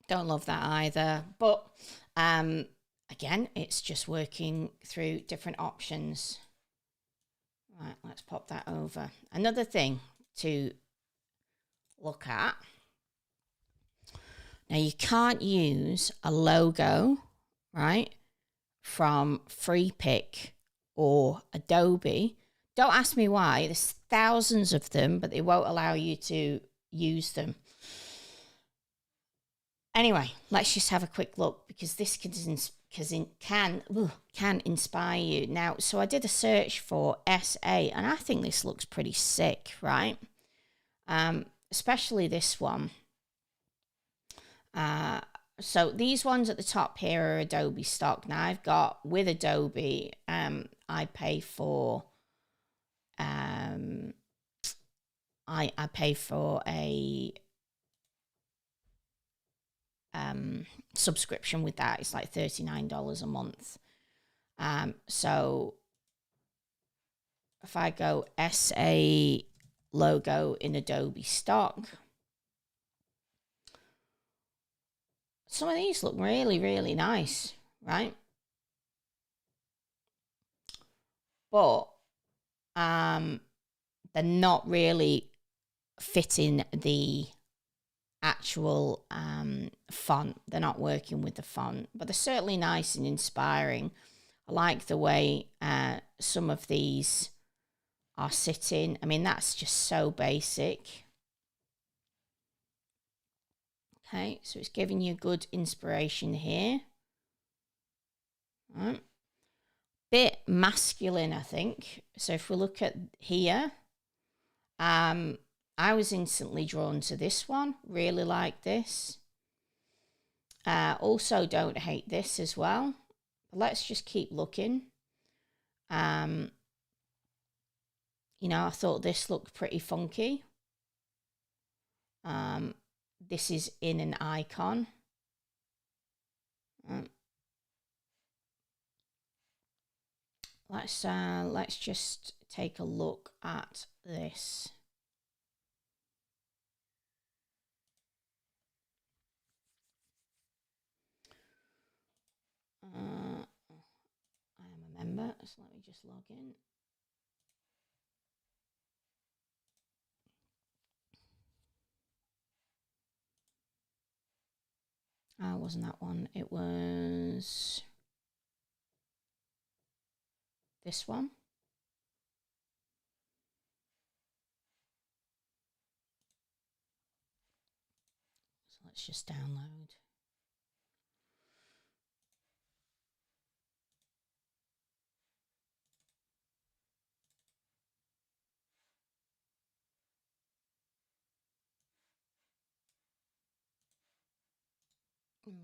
Don't love that either. But again, it's just working through different options. Right, let's pop that over. Another thing to look at. Now, you can't use a logo, right, from FreePick or Adobe. Don't ask me why. There's thousands of them, but they won't allow you to use them. Anyway, let's just have a quick look because this can inspire you. Now, so I did a search for SA, and I think this looks pretty sick, right? Especially this one. So these ones at the top here are Adobe Stock. Now I've got with Adobe, I pay for I pay for a subscription with that. It's like $39 a month. So if I go SA logo in Adobe Stock, some of these look really, really nice, right? But they're not really fitting the actual font. They're not working with the font, but they're certainly nice and inspiring. I like the way some of these are sitting. I mean, that's just so basic. Okay, so it's giving you good inspiration here. Right. Bit masculine, I think. So if we look at here, I was instantly drawn to this one. Really like this. Also don't hate this as well. But let's just keep looking. You know, I thought this looked pretty funky. This is in an icon. Let's just take a look at this. I am a member, so let me just log in. Wasn't that one? It was this one. So let's just download.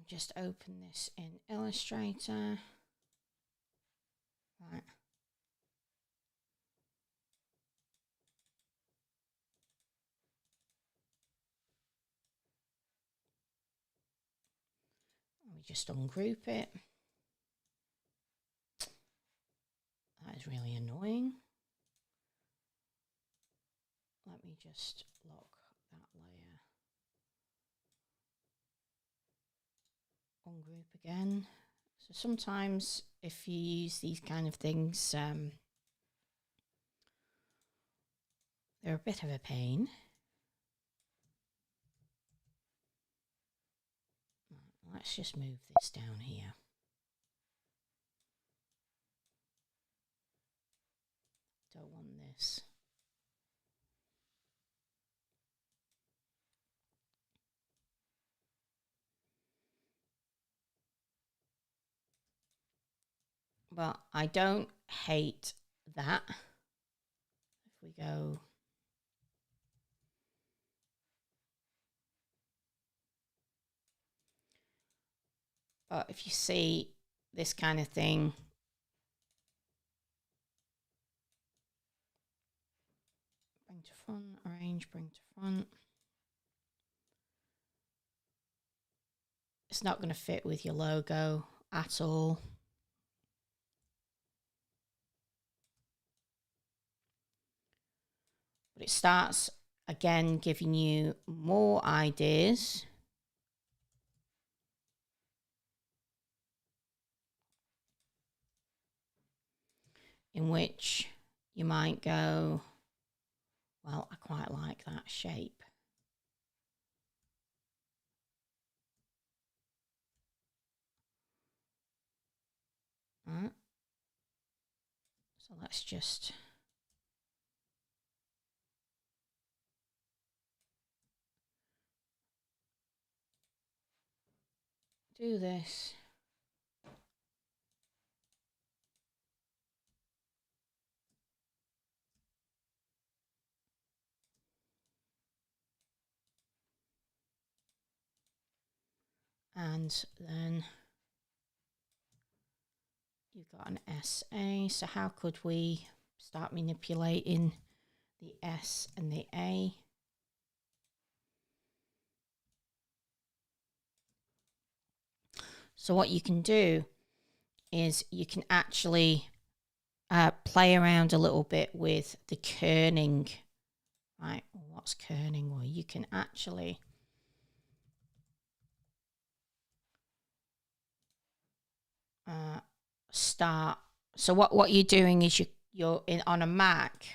Just open this in Illustrator. Right. We just ungroup it. That is really annoying. Let me just lock that layer. Ungroup again. So sometimes if you use these kind of things, they're a bit of a pain. Let's just move this down here. Don't want this. But I don't hate that. If we go, but if you see this kind of thing, bring to front, arrange, bring to front. It's not going to fit with your logo at all. But it starts, again, giving you more ideas. In which you might go, well, I quite like that shape. All right. So let's just do this. And then you've got an SA. So how could we start manipulating the S and the A? So what you can do is you can actually play around a little bit with the kerning. Right, what's kerning? Well, you can actually start. So what you're doing is you're in on a Mac,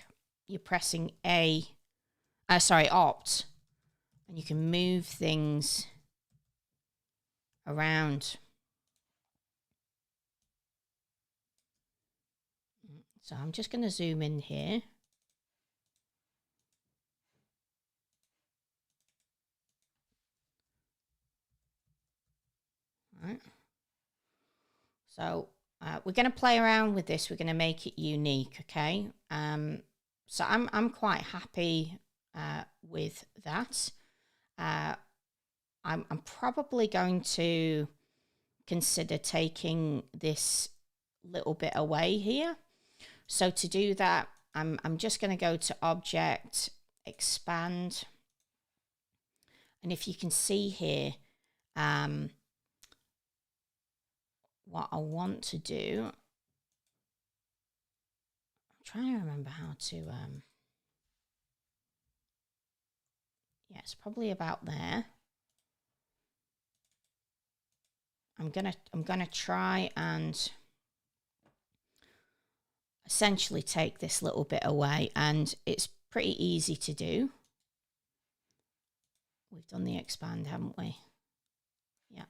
you're pressing Alt, and you can move things around. So I'm just going to zoom in here. Right. So we're going to play around with this. We're going to make it unique, okay? So I'm quite happy with that. I'm probably going to consider taking this little bit away here. So to do that, I'm just going to go to Object, Expand. And if you can see here, what I want to do, I'm trying to remember how to, yeah, it's probably about there. I'm gonna try and essentially take this little bit away, and it's pretty easy to do. We've done the expand, haven't we? Yeah.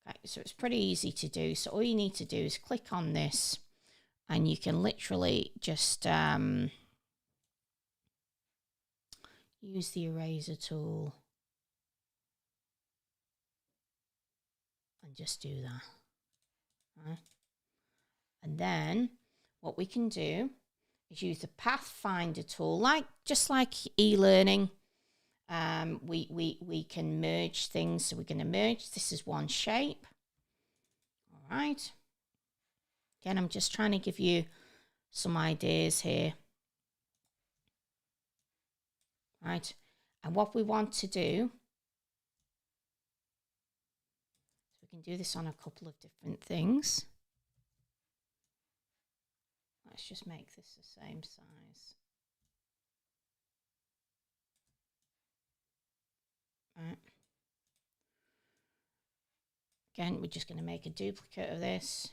Okay, so it's pretty easy to do. So all you need to do is click on this, and you can literally just use the eraser tool and just do that. Right? And then what we can do is use the Pathfinder tool, just like eLearning. We can merge things. So we're going to merge this as one shape. All right. Again, I'm just trying to give you some ideas here. Right. And what we want to do, so we can do this on a couple of different things. Let's just make this the same size. Right. Again, we're just going to make a duplicate of this.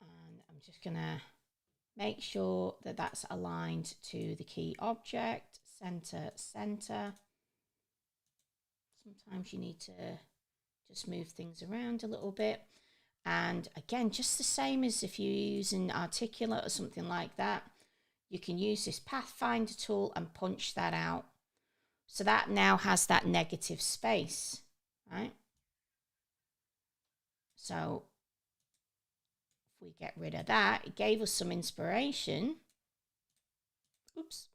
And I'm just going to make sure that that's aligned to the key object, center, center. Sometimes you need to just move things around a little bit. And again, just the same as if you're using Articulate or something like that, you can use this Pathfinder tool and punch that out. So that now has that negative space, right? So if we get rid of that, it gave us some inspiration. Oops.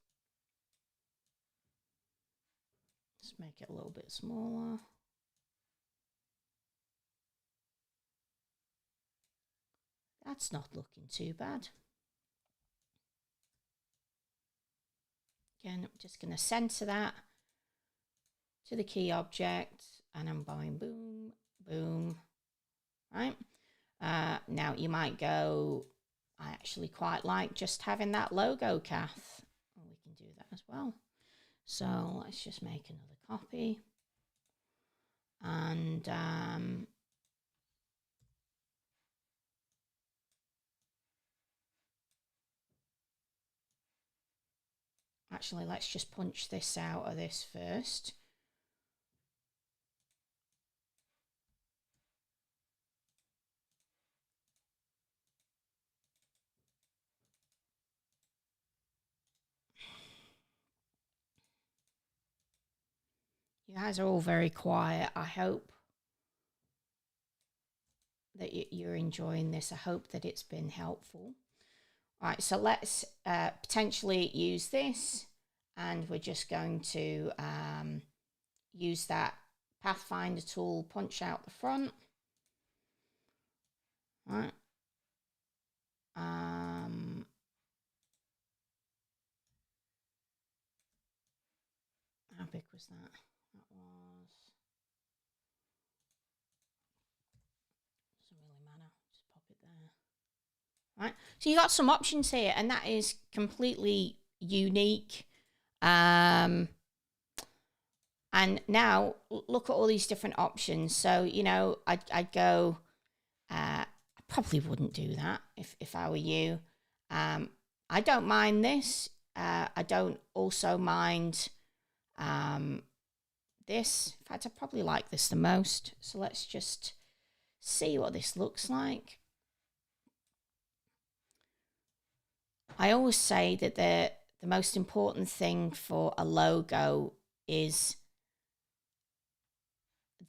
Let's make it a little bit smaller. That's not looking too bad. Again, I'm just going to center that to the key object, and I'm going boom, boom, right? Now you might go, I actually quite like just having that logo, Cath. We can do that as well. So let's just make another copy. And actually, let's just punch this out of this first. You guys are all very quiet. I hope that you're enjoying this. I hope that it's been helpful. All right, so let's potentially use this, and we're just going to use that Pathfinder tool, punch out the front. All right. How big was that? That was, doesn't really matter. Just pop it there. Right. So you got some options here, and that is completely unique. And now look at all these different options. So, you know, I'd go, I probably wouldn't do that if I were you. I don't mind this. I don't also mind this. In fact, I probably like this the most. So let's just see what this looks like. I always say that the most important thing for a logo is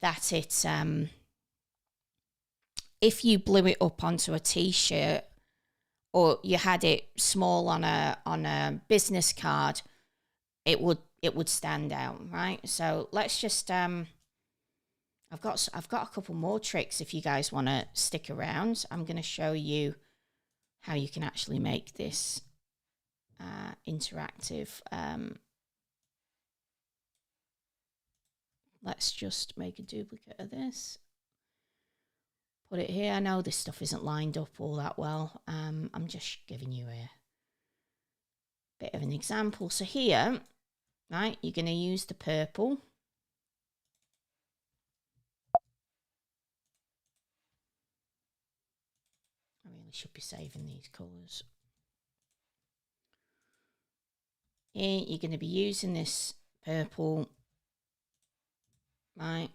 that it, if you blew it up onto a t-shirt or you had it small on a business card, it would stand out, right? So let's just I've got a couple more tricks if you guys want to stick around. I'm going to show you how you can actually make this interactive. Let's just make a duplicate of this. Put it here. I know this stuff isn't lined up all that well. I'm just giving you a bit of an example. So here, right, you're going to use the purple. I really should be saving these colours. Here, you're going to be using this purple, right?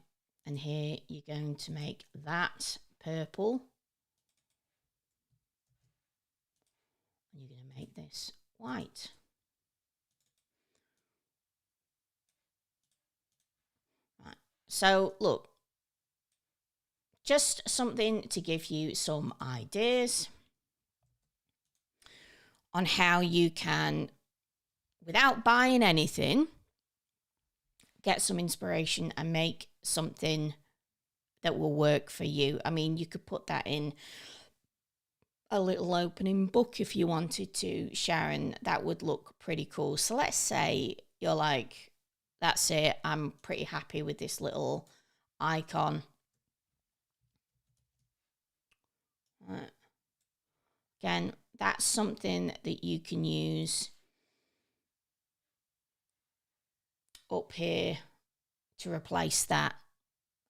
And here, you're going to make that purple. And you're going to make this white. Right. So, look. Just something to give you some ideas on how you can, without buying anything, get some inspiration and make something that will work for you. I mean, you could put that in a little opening book if you wanted to, Sharon. That would look pretty cool. So let's say you're like, that's it. I'm pretty happy with this little icon. Right. Again, that's something that you can use up here to replace that,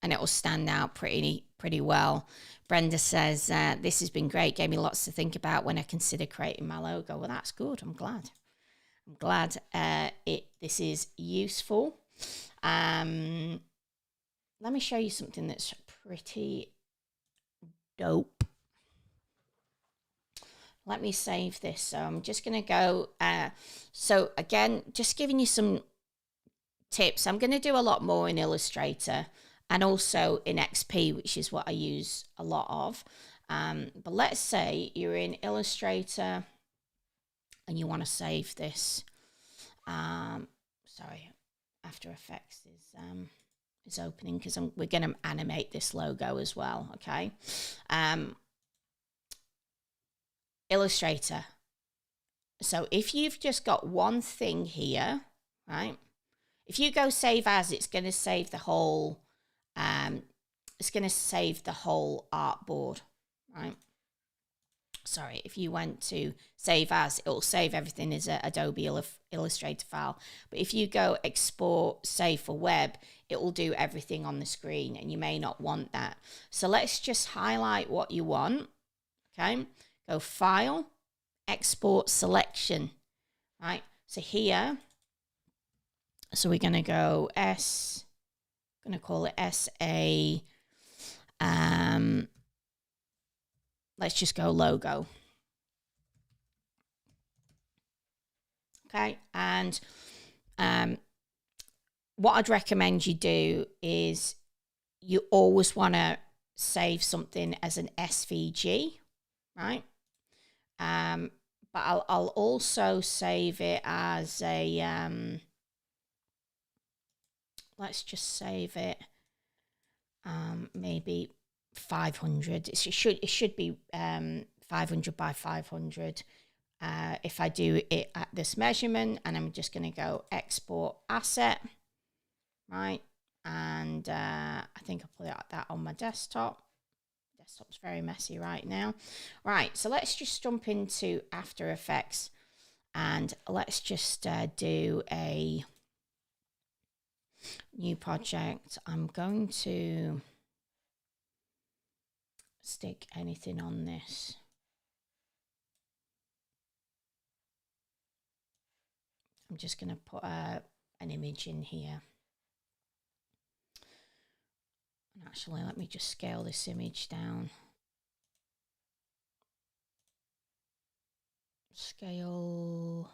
and it will stand out pretty well. Brenda says, this has been great, gave me lots to think about when I consider creating my logo. Well, that's good. I'm glad this is useful. Let me show you something that's pretty dope. Let me save this. So I'm just going to go. So again, just giving you some tips. I'm going to do a lot more in Illustrator and also in XP, which is what I use a lot of. But let's say you're in Illustrator and you want to save this. Sorry, After Effects is opening because we're going to animate this logo as well. Okay. Illustrator. So if you've just got one thing here, right? If you go save as, it's going to save the whole. It's going to save the whole artboard, right? Sorry, if you went to save as, it will save everything as a Adobe Illustrator file. But if you go export, save for web, it will do everything on the screen, and you may not want that. So let's just highlight what you want. Okay. Go File, Export Selection, right? So here, so we're going to go going to call it SA, let's just go logo. Okay, and what I'd recommend you do is you always want to save something as an SVG, right? But I'll also save it as a, let's just save it, maybe 500. It should be 500 by 500. If I do it at this measurement, and I'm just going to go export asset, right? And I think I'll put that on my desktop. Desktop's very messy right now. Right, so let's just jump into After Effects and let's just do a New project. I'm going to stick anything on this. I'm just going to put an image in here. And actually, let me just scale this image down. Scale.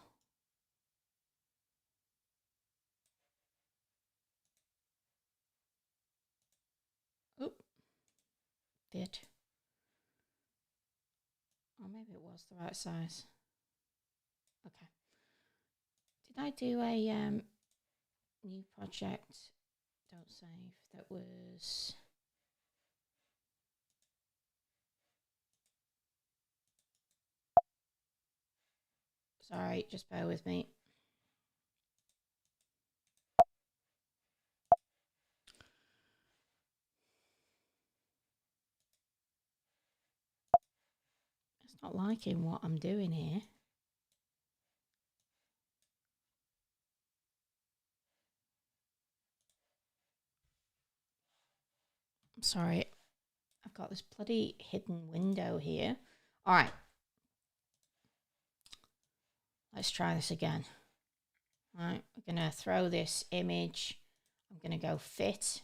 Oop. Did. Or maybe it was the right size. Okay. Did I do a new project? Don't save. That was... Sorry, just bear with me. It's not liking what I'm doing here. I'm sorry. I've got this bloody hidden window here. All right. Let's try this again. All right. We're going to throw this image. I'm going to go fit.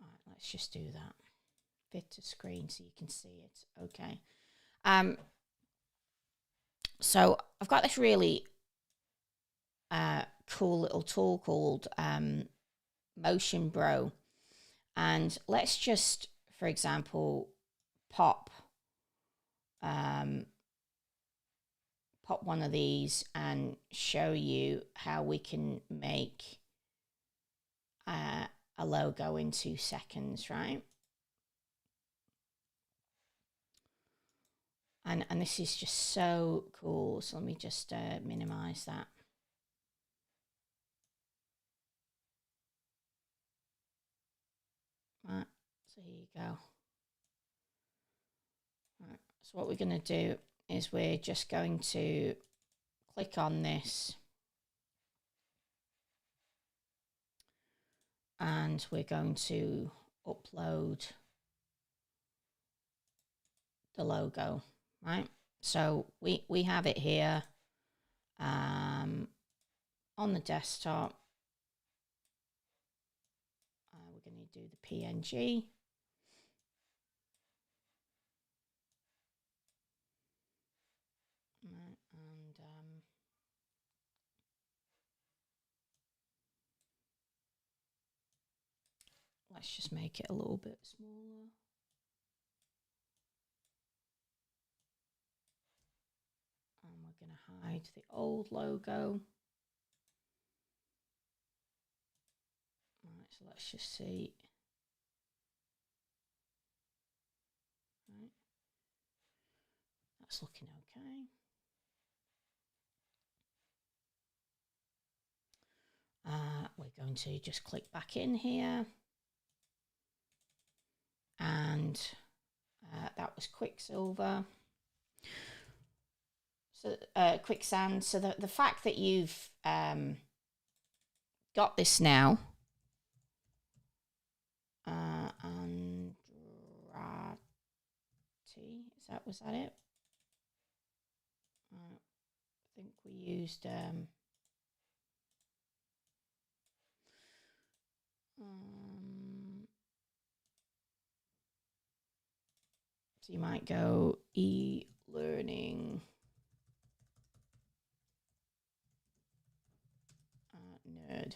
All right. Let's just do that. Fit to screen so you can see it. Okay. So I've got this really cool little tool called Motion Bro. And let's just, for example, pop one of these and show you how we can make a logo in 2 seconds, right? And this is just so cool. So let me just minimize that. Right, so here you go. Right, so what we're going to do is we're just going to click on this. And we're going to upload the logo, right? So we have it here on the desktop. We're going to do the PNG. Right, and let's just make it a little bit smaller. And we're going to hide the old logo. Right, so let's just see. Right. That's looking okay. We're going to just click back in here. And that was Quicksilver. So Quicksand. So the fact that you've got this now, Andrati, was that it? I think we used so you might go eLearning nerd.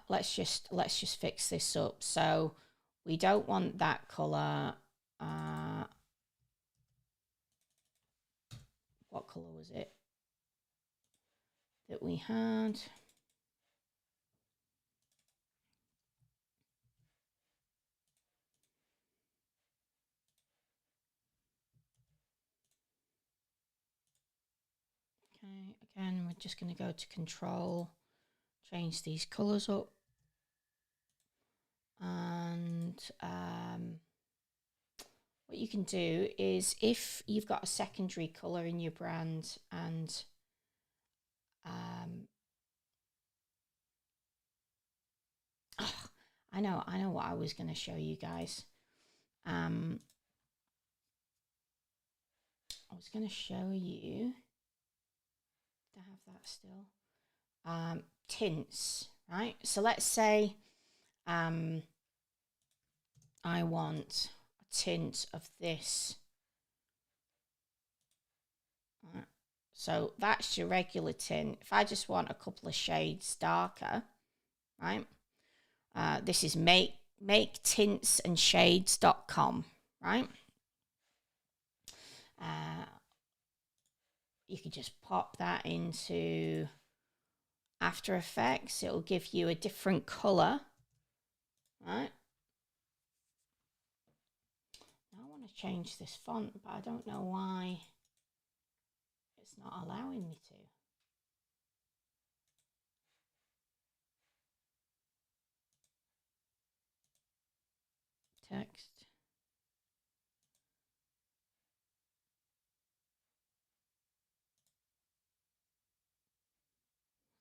Let's just fix this up. So we don't want that color. What color was it that we had? Okay, again, we're just going to go to Control, change these colours up. And what you can do is, if you've got a secondary colour in your brand, and I know what I was going to show you guys. I was going to show you, to have that still, tints, right? So let's say I want a tint of this. Right. So that's your regular tint. If I just want a couple of shades darker, right? This is maketintsandshades.com, right? You can just pop that into After Effects. It'll give you a different color, right? Now I want to change this font, but I don't know why it's not allowing me to. Text.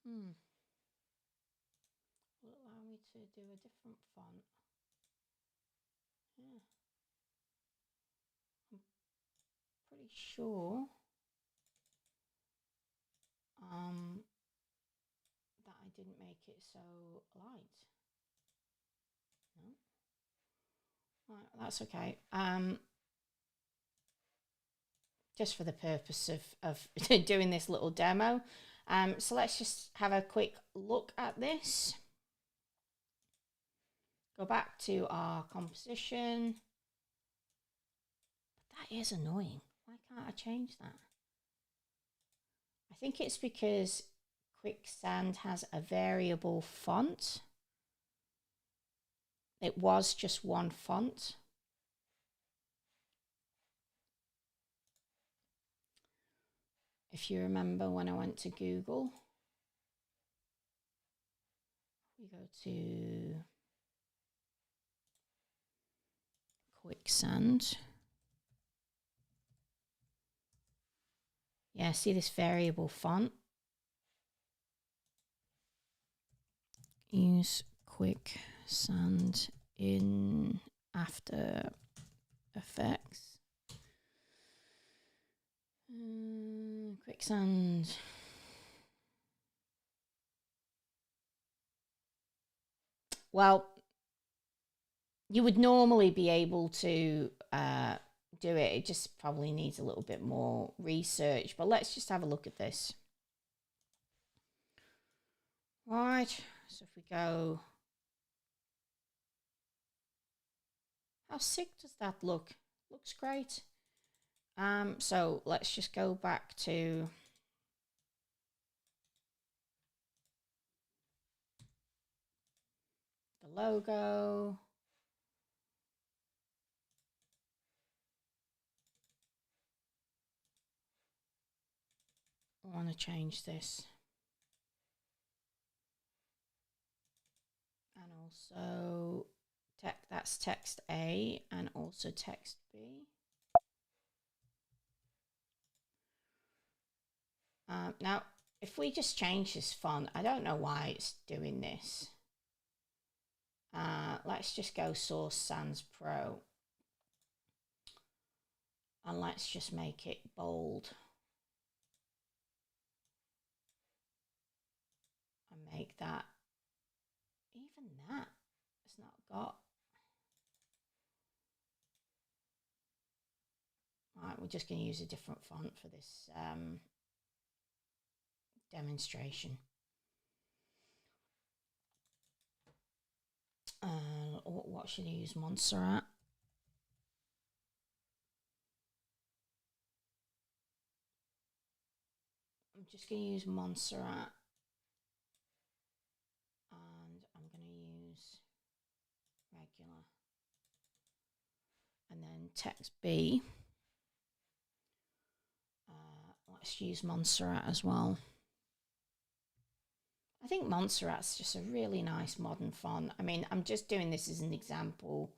Will it allow me to do a different font? Yeah. I'm pretty sure that I didn't make it so light. No. Right, that's okay. Just for the purpose of doing this little demo. So let's just have a quick look at this. Go back to our composition. But that is annoying. Why can't I change that? I think it's because Quicksand has a variable font. It was just one font. If you remember when I went to Google, we go to Quicksand. Yeah, see this variable font? Use Quicksand in After Effects. Quicksand. Well, you would normally be able to do it. It just probably needs a little bit more research. But let's just have a look at this. Right. So if we go... How sick does that look? Looks great. So let's just go back to the logo. I want to change this. And also that's text A and also text B. Now, if we just change this font, I don't know why it's doing this. Let's just go Source Sans Pro. And let's just make it bold. And make that, even that, it's not got. Right, we're just going to use a different font for this demonstration. What should I use? Montserrat. I'm just going to use Montserrat. And I'm going to use regular. And then text B. Let's use Montserrat as well. I think Montserrat's just a really nice modern font. I mean, I'm just doing this as an example.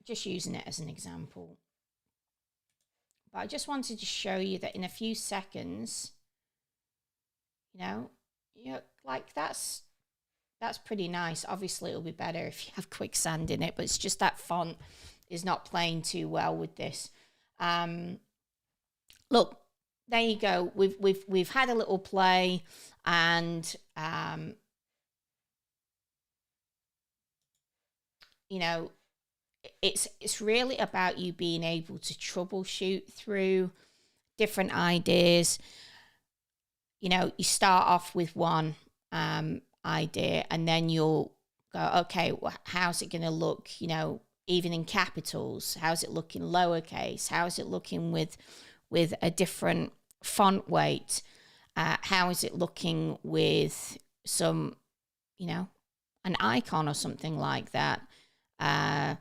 Just using it as an example. But I just wanted to show you that in a few seconds, you know, like that's pretty nice. Obviously, it'll be better if you have quicksand in it, but it's just that font is not playing too well with this. Look, there you go. We've had a little play, and you know, it's really about you being able to troubleshoot through different ideas. You know, you start off with one idea, and then you'll go, okay, well, how's it going to look, you know, even in capitals? How's it looking lowercase? How's it looking with a different font weight? How is it looking with some, you know, an icon or something like that? And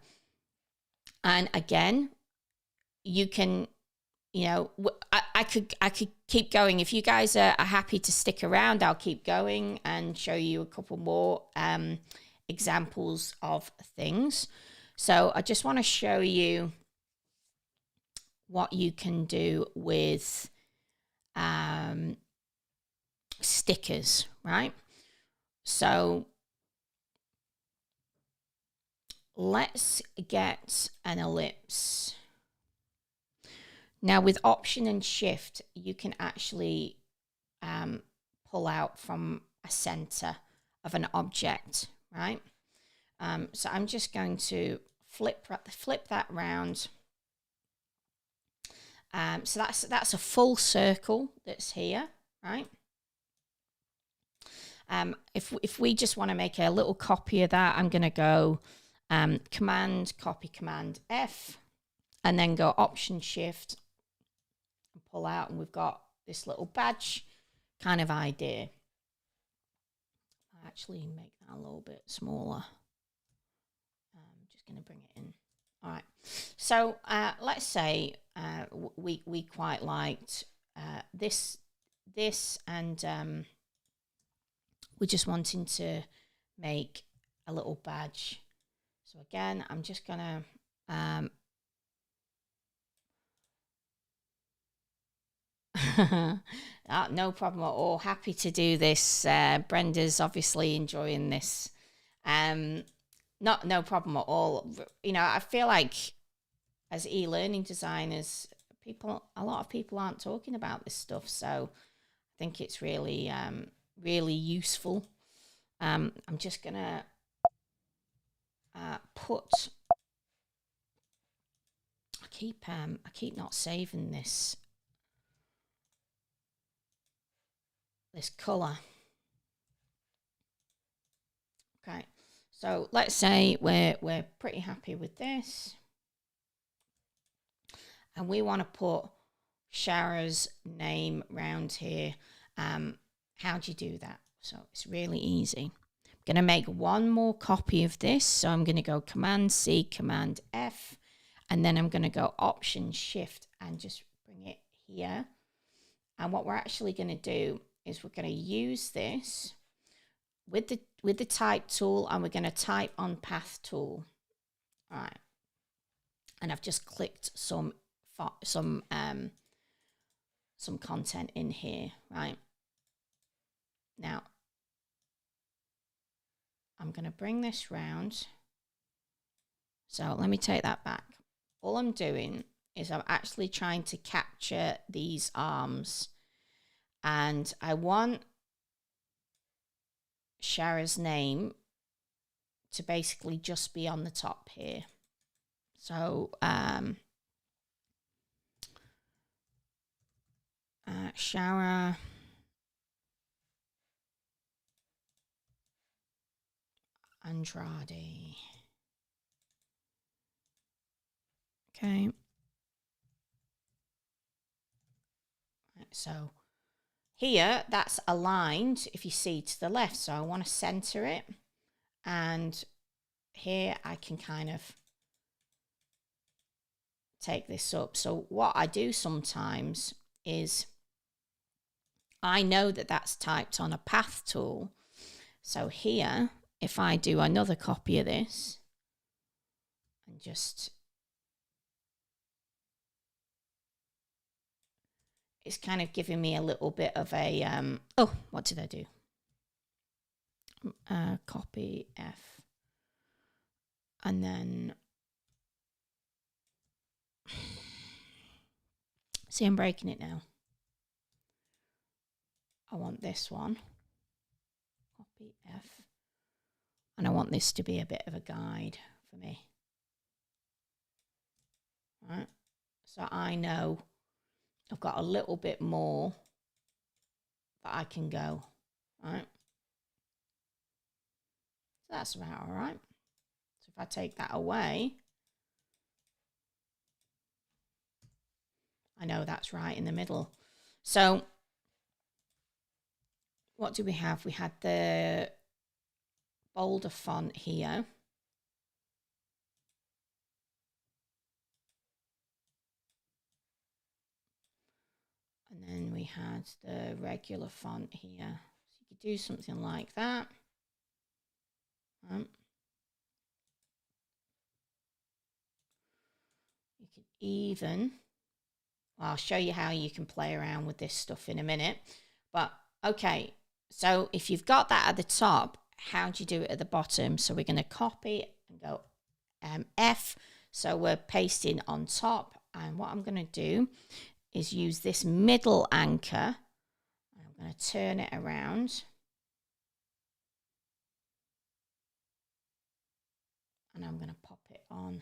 again, you can, you know, I could keep going. If you guys are happy to stick around, I'll keep going and show you a couple more examples of things. So I just want to show you what you can do with stickers, right? So let's get an ellipse. Now with Option and Shift, you can actually pull out from a center of an object, right? So I'm just going to flip that round. So that's a full circle that's here, right? If we just want to make a little copy of that, I'm going to go Command copy, Command F, and then go Option Shift and pull out, and we've got this little badge kind of idea. I'll actually make that a little bit smaller. I'm just going to bring it in. All right. So let's say we quite liked this, and we're just wanting to make a little badge. So again, I'm just gonna no problem at all. Happy to do this. Brenda's obviously enjoying this. No problem at all. You know, I feel like as e-learning designers, a lot of people aren't talking about this stuff, so I think it's really really useful. I'm just gonna put. I keep not saving this color. Okay, so let's say we're pretty happy with this, and we want to put Shara's name round here. How do you do that? So it's really easy. I'm going to make one more copy of this. So I'm going to go Command C, Command F, and then I'm going to go Option Shift and just bring it here. And what we're actually going to do is we're going to use this with the type tool, and we're going to type on Path tool. All right. And I've just clicked some content in here, right? Now, I'm going to bring this round. So let me take that back. All I'm doing is I'm actually trying to capture these arms, and I want Shara's name to basically just be on the top here. So Shara Andrade. Okay. Right, so here that's aligned, if you see, to the left. So I want to center it. And here I can kind of take this up. So what I do sometimes is I know that that's typed on a path tool. So here, if I do another copy of this and just, it's kind of giving me a little bit of a, oh, what did I do? Copy F. And then, see, I'm breaking it now. I want this one. Copy F. And I want this to be a bit of a guide for me. Right. So I know I've got a little bit more that I can go. Right. So that's about all right. So if I take that away, I know that's right in the middle. So what do we have? We had the bolder font here. And then we had the regular font here. So you could do something like that. You could even, well, I'll show you how you can play around with this stuff in a minute. But okay, so if you've got that at the top, how do you do it at the bottom? So we're going to copy and go F. So we're pasting on top. And what I'm going to do is use this middle anchor. I'm going to turn it around. And I'm going to pop it on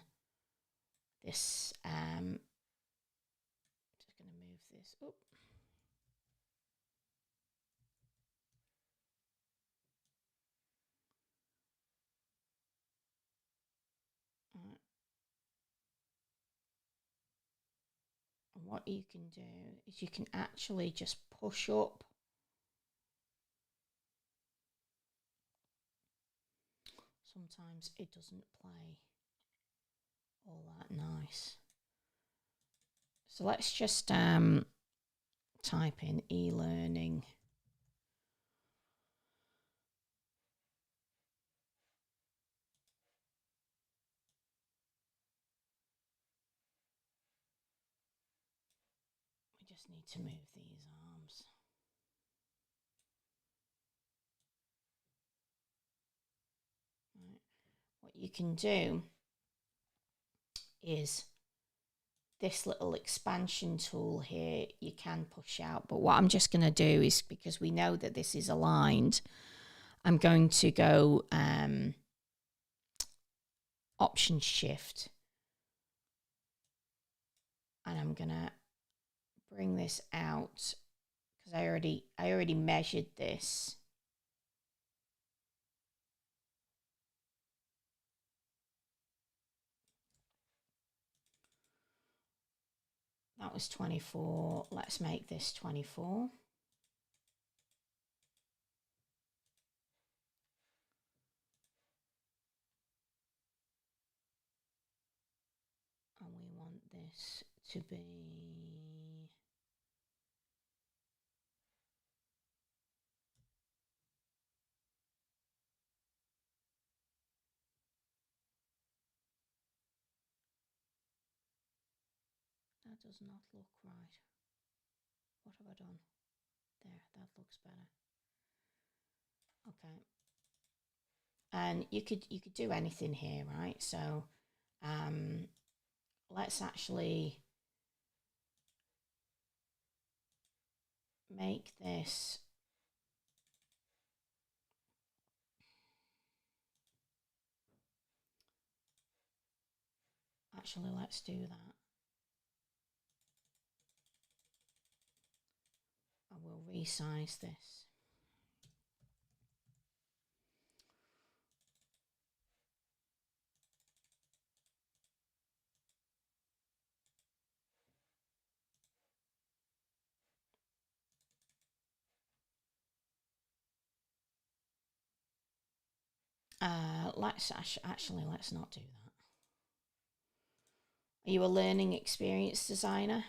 this. Just going to move this up. And what you can do is you can actually just push up. Sometimes it doesn't play all that nice. So let's just type in eLearning. We just need to move these arms. Right. What you can do is this little expansion tool here, you can push out. But what I'm just going to do is, because we know that this is aligned, I'm going to go Option Shift. And I'm going to bring this out because I already measured this. That was 24. Let's make this 24. And we want this to be that does not look right. What have I done? There, that looks better. Okay. And you could do anything here, right? So let's actually make this actually, let's do that. I will resize this. Let's actually let's not do that. Are you a learning experience designer?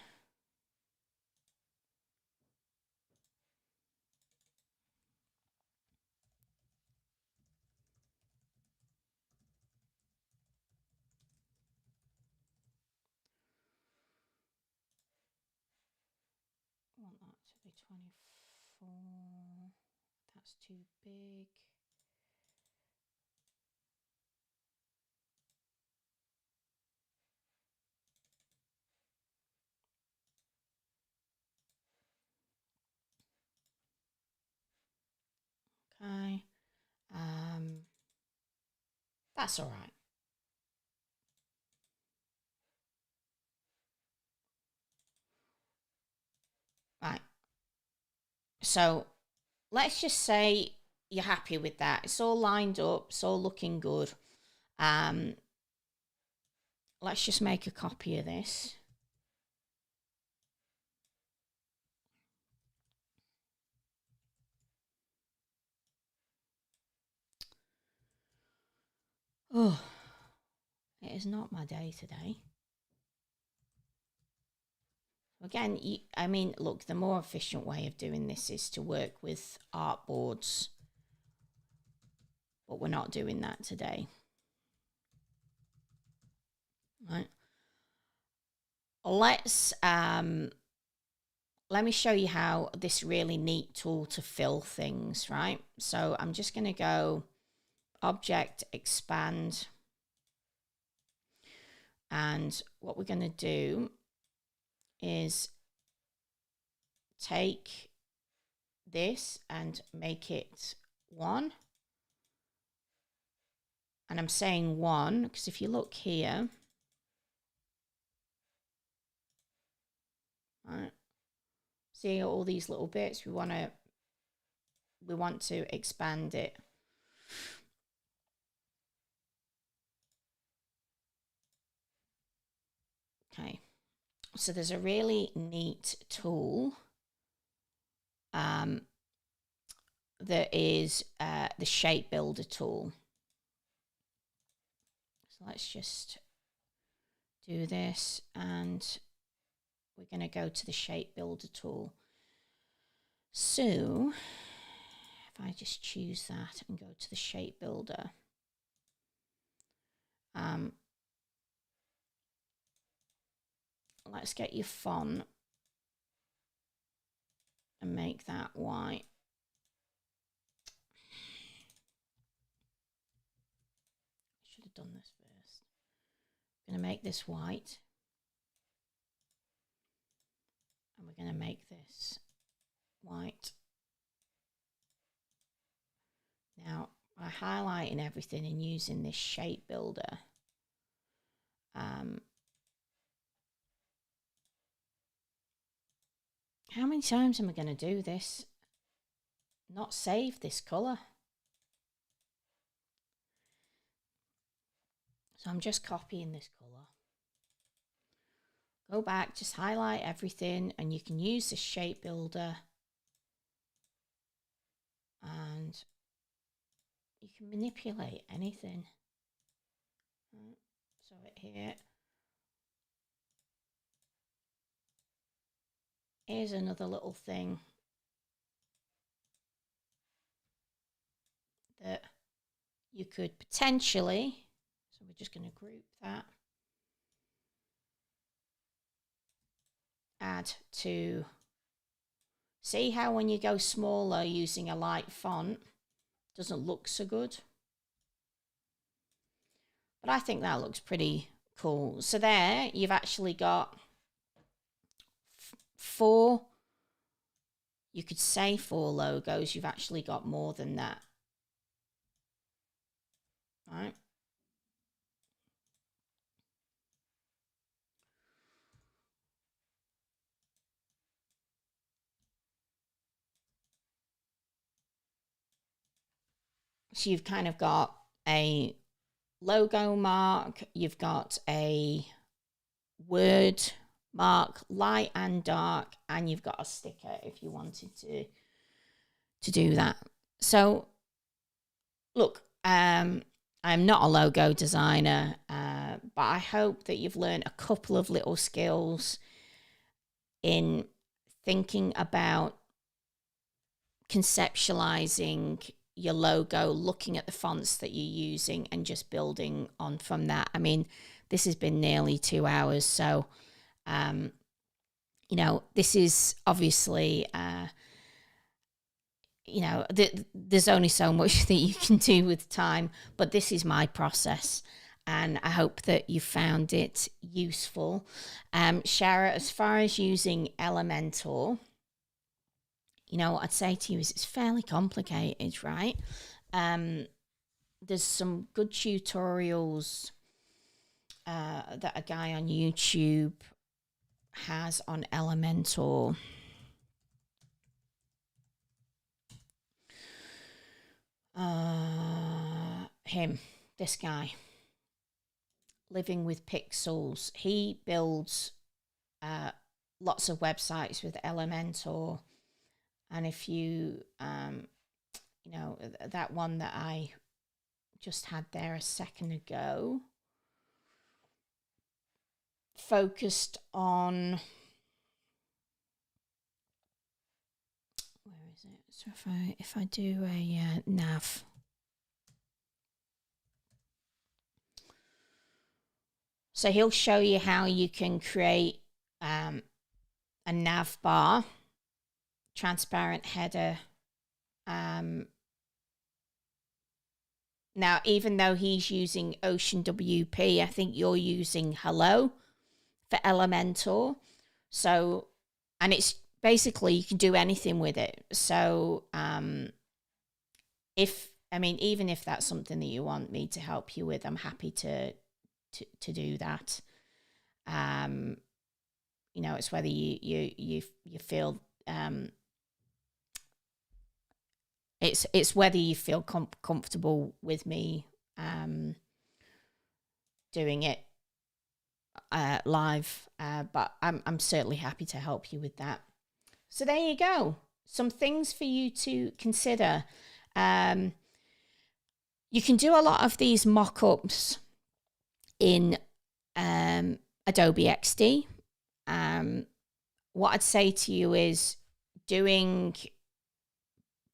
I want that to be 24. That's too big. Okay. That's all right. Right. So let's just say you're happy with that. It's all lined up. It's all looking good. Let's just make a copy of this. Oh, it is not my day today. Again, I mean, look, the more efficient way of doing this is to work with artboards, but we're not doing that today. Right. Let me show you how this really neat tool to fill things, right? So I'm just going to go Object, Expand. And what we're going to do is take this and make it 1. And I'm saying 1 because if you look here, right, see all these little bits, we want to expand it. Okay, so there's a really neat tool that is the Shape Builder tool. So let's just do this, and we're going to go to the Shape Builder tool. So if I just choose that and go to the Shape Builder, let's get your font and make that white. Should have done this first. I'm going to make this white. And we're going to make this white. Now, by highlighting everything and using this Shape Builder, how many times am I going to do this? Not save this colour. So I'm just copying this colour. Go back, just highlight everything, and you can use the Shape Builder. And you can manipulate anything. Right. So here. Here's another little thing that you could potentially, so we're just going to group that, add to, see how when you go smaller using a light font, doesn't look so good. But I think that looks pretty cool. So there, you've actually got 4, you could say 4 logos, you've actually got more than that. Right. So you've kind of got a logo mark, you've got a word mark, light and dark, and you've got a sticker if you wanted to do that. So look, I'm not a logo designer, but I hope that you've learned a couple of little skills in thinking about conceptualizing your logo, looking at the fonts that you're using, and just building on from that. I mean, this has been nearly 2 hours, so you know, this is obviously you know, there's only so much that you can do with time, but this is my process, and I hope that you found it useful. Shara, as far as using Elementor, you know, what I'd say to you is it's fairly complicated, right? There's some good tutorials that a guy on YouTube has on Elementor. This guy, Living with Pixels, he builds lots of websites with Elementor. And if you, you know, that one that I just had there a second ago, focused on, where is it? So if I do a nav, so he'll show you how you can create a nav bar, transparent header. Now, even though he's using Ocean WP, I think you're using Hello for Elementor. So, and it's basically, you can do anything with it. So, even if that's something that you want me to help you with, I'm happy to do that. You know, it's whether you feel it's whether you feel comfortable with me doing it live, but I'm certainly happy to help you with that. So there you go. Some things for you to consider. You can do a lot of these mock-ups in Adobe XD. What I'd say to you is doing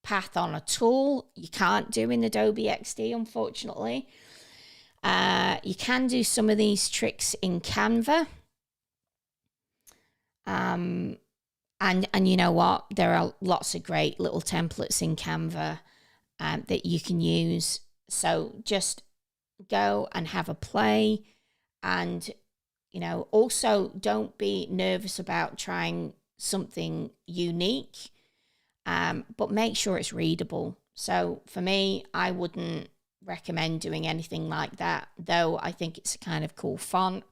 path on a tool, you can't do in Adobe XD, unfortunately. You can do some of these tricks in Canva. And you know what? There are lots of great little templates in Canva that you can use. So just go and have a play. And, you know, also don't be nervous about trying something unique, but make sure it's readable. So for me, I wouldn't recommend doing anything like that, though I think it's a kind of cool font.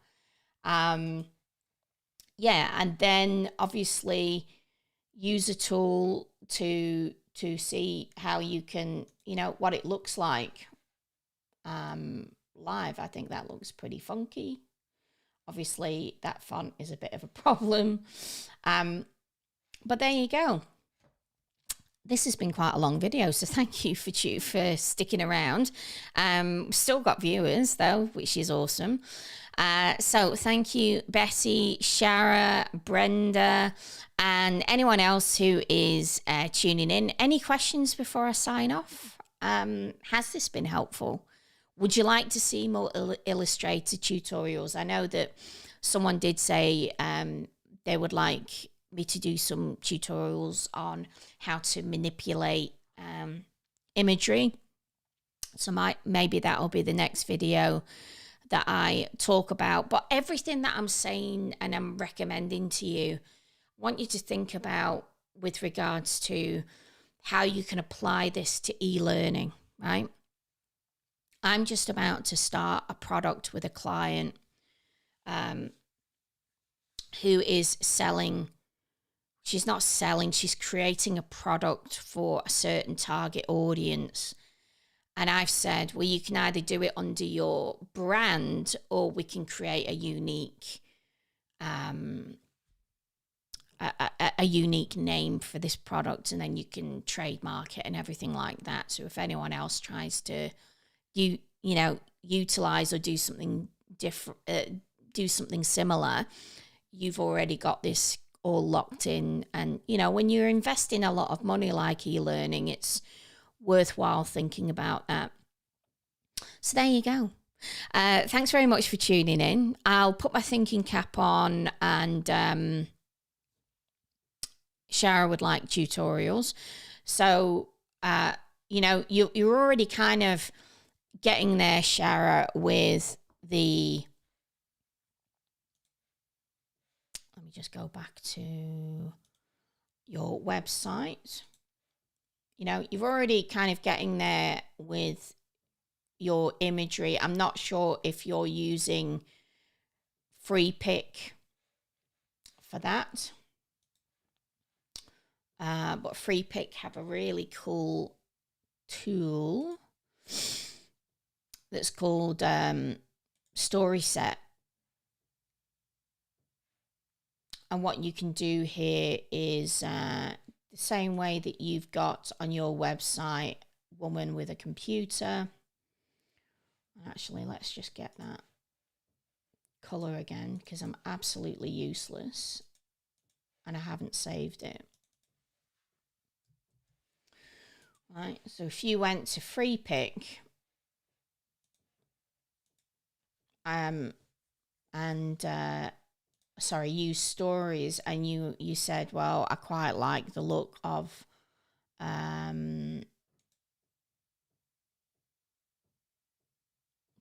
Yeah, and then obviously use a tool to see how you can, you know, what it looks like live. I think that looks pretty funky. Obviously, that font is a bit of a problem. But there you go. This has been quite a long video, so thank you for sticking around. Still got viewers, though, which is awesome. So thank you, Betty, Shara, Brenda, and anyone else who is tuning in. Any questions before I sign off? Has this been helpful? Would you like to see more Illustrator tutorials? I know that someone did say they would like me to do some tutorials on how to manipulate imagery. So maybe that'll be the next video that I talk about. But everything that I'm saying and I'm recommending to you, I want you to think about with regards to how you can apply this to e-learning, right? I'm just about to start a product with a client who is selling. She's not selling, she's creating a product for a certain target audience. And I've said, well, you can either do it under your brand or we can create a unique a unique name for this product, and then you can trademark it and everything like that. So if anyone else tries to you utilize or do something different, do something similar, you've already got this all locked in. And, when you're investing a lot of money like eLearning, it's worthwhile thinking about that. So there you go. Thanks very much for tuning in. I'll put my thinking cap on, and Shara would like tutorials. So, you're already kind of getting there, Shara, with the... Let me just go back to your website. You've already kind of getting there with your imagery. I'm not sure if you're using FreePic for that. But FreePic have a really cool tool that's called Story Set. And what you can do here is the same way that you've got on your website, woman with a computer. Actually, let's just get that color again, because I'm absolutely useless and I haven't saved it. Right, so if you went to FreePic use stories, and you said, well, I quite like the look of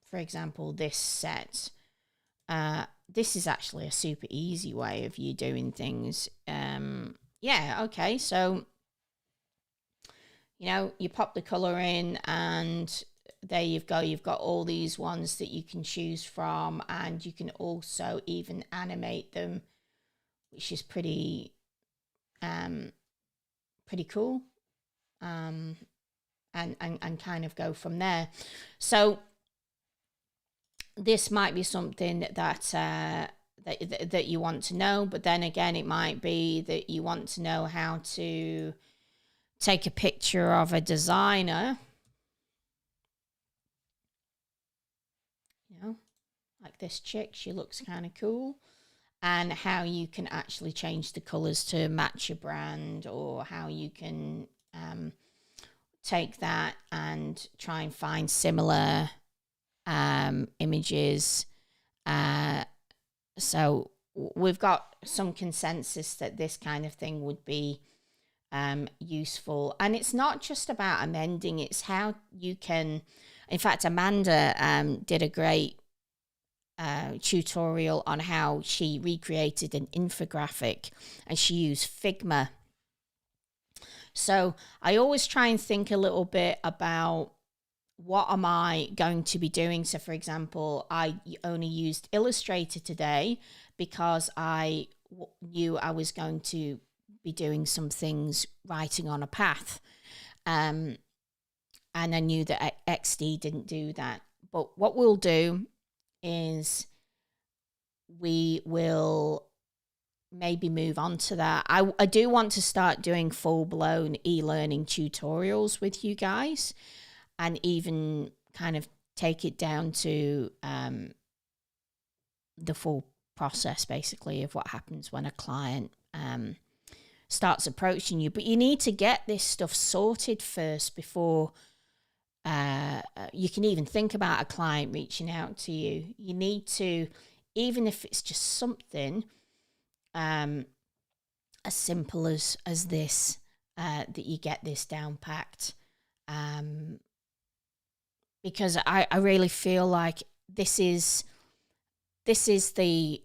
for example, this set. This is actually a super easy way of you doing things. Okay, so you pop the color in, and there you go. You've got all these ones that you can choose from, and you can also even animate them, which is pretty cool. And kind of go from there. So this might be something that you want to know, but then again, it might be that you want to know how to take a picture of a designer, like this chick. She looks kind of cool, and how you can actually change the colors to match your brand, or how you can take that and try and find similar images. So we've got some consensus that this kind of thing would be useful. And it's not just about amending, it's how you can... In fact, Amanda did a great tutorial on how she recreated an infographic, and she used Figma. So I always try and think a little bit about, what am I going to be doing? So for example, I only used Illustrator today because I knew I was going to be doing some things, writing on a path. And I knew that XD didn't do that. But what we'll do is we will maybe move on to that. I do want to start doing full-blown e-learning tutorials with you guys, and even kind of take it down to the full process, basically, of what happens when a client starts approaching you. But you need to get this stuff sorted first before you can even think about a client reaching out to you. You need to, even if it's just something as simple as this, that you get this down packed. Because I really feel like this is the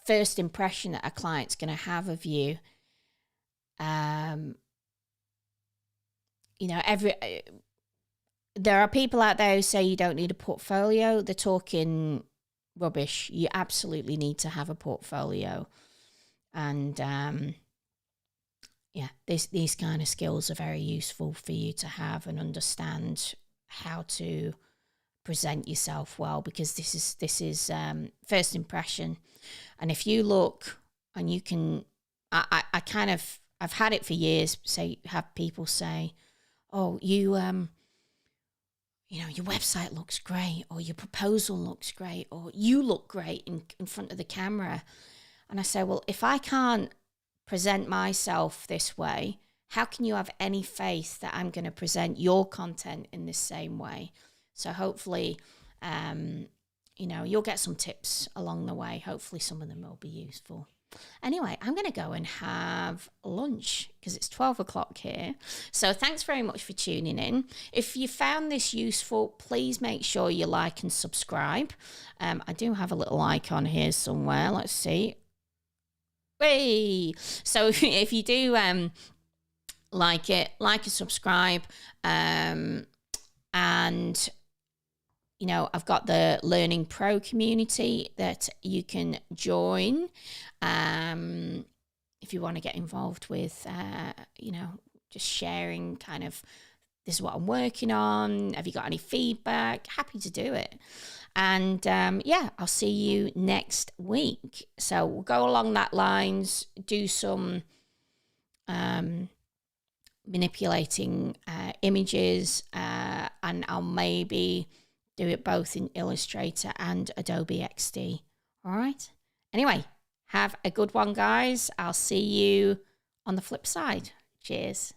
first impression that a client's going to have of you. There are people out there who say you don't need a portfolio. They're talking rubbish. You absolutely need to have a portfolio. And these kind of skills are very useful for you to have and understand how to present yourself well, because this is first impression. And if you look, and you can, I've had it for years. Have people say, "Oh, you you know, your website looks great, or your proposal looks great, or you look great in front of the camera. And I say, well, if I can't present myself this way, how can you have any faith that I'm going to present your content in this same way? So hopefully, you know, you'll get some tips along the way. Hopefully some of them will be useful. Anyway, I'm going to go and have lunch because it's 12 o'clock here. So thanks very much for tuning in. If you found this useful, please make sure you like and subscribe. I do have a little icon here somewhere. Let's see. Hey! So if you do like it, like and subscribe. And you know, I've got the Learning Pro community that you can join if you want to get involved with, you know, just sharing kind of, this is what I'm working on. Have you got any feedback? Happy to do it. And yeah, I'll see you next week. So we'll go along that lines, do some manipulating images, and I'll maybe do it both in Illustrator and Adobe XD. All right. Anyway, have a good one, guys. I'll see you on the flip side. Cheers.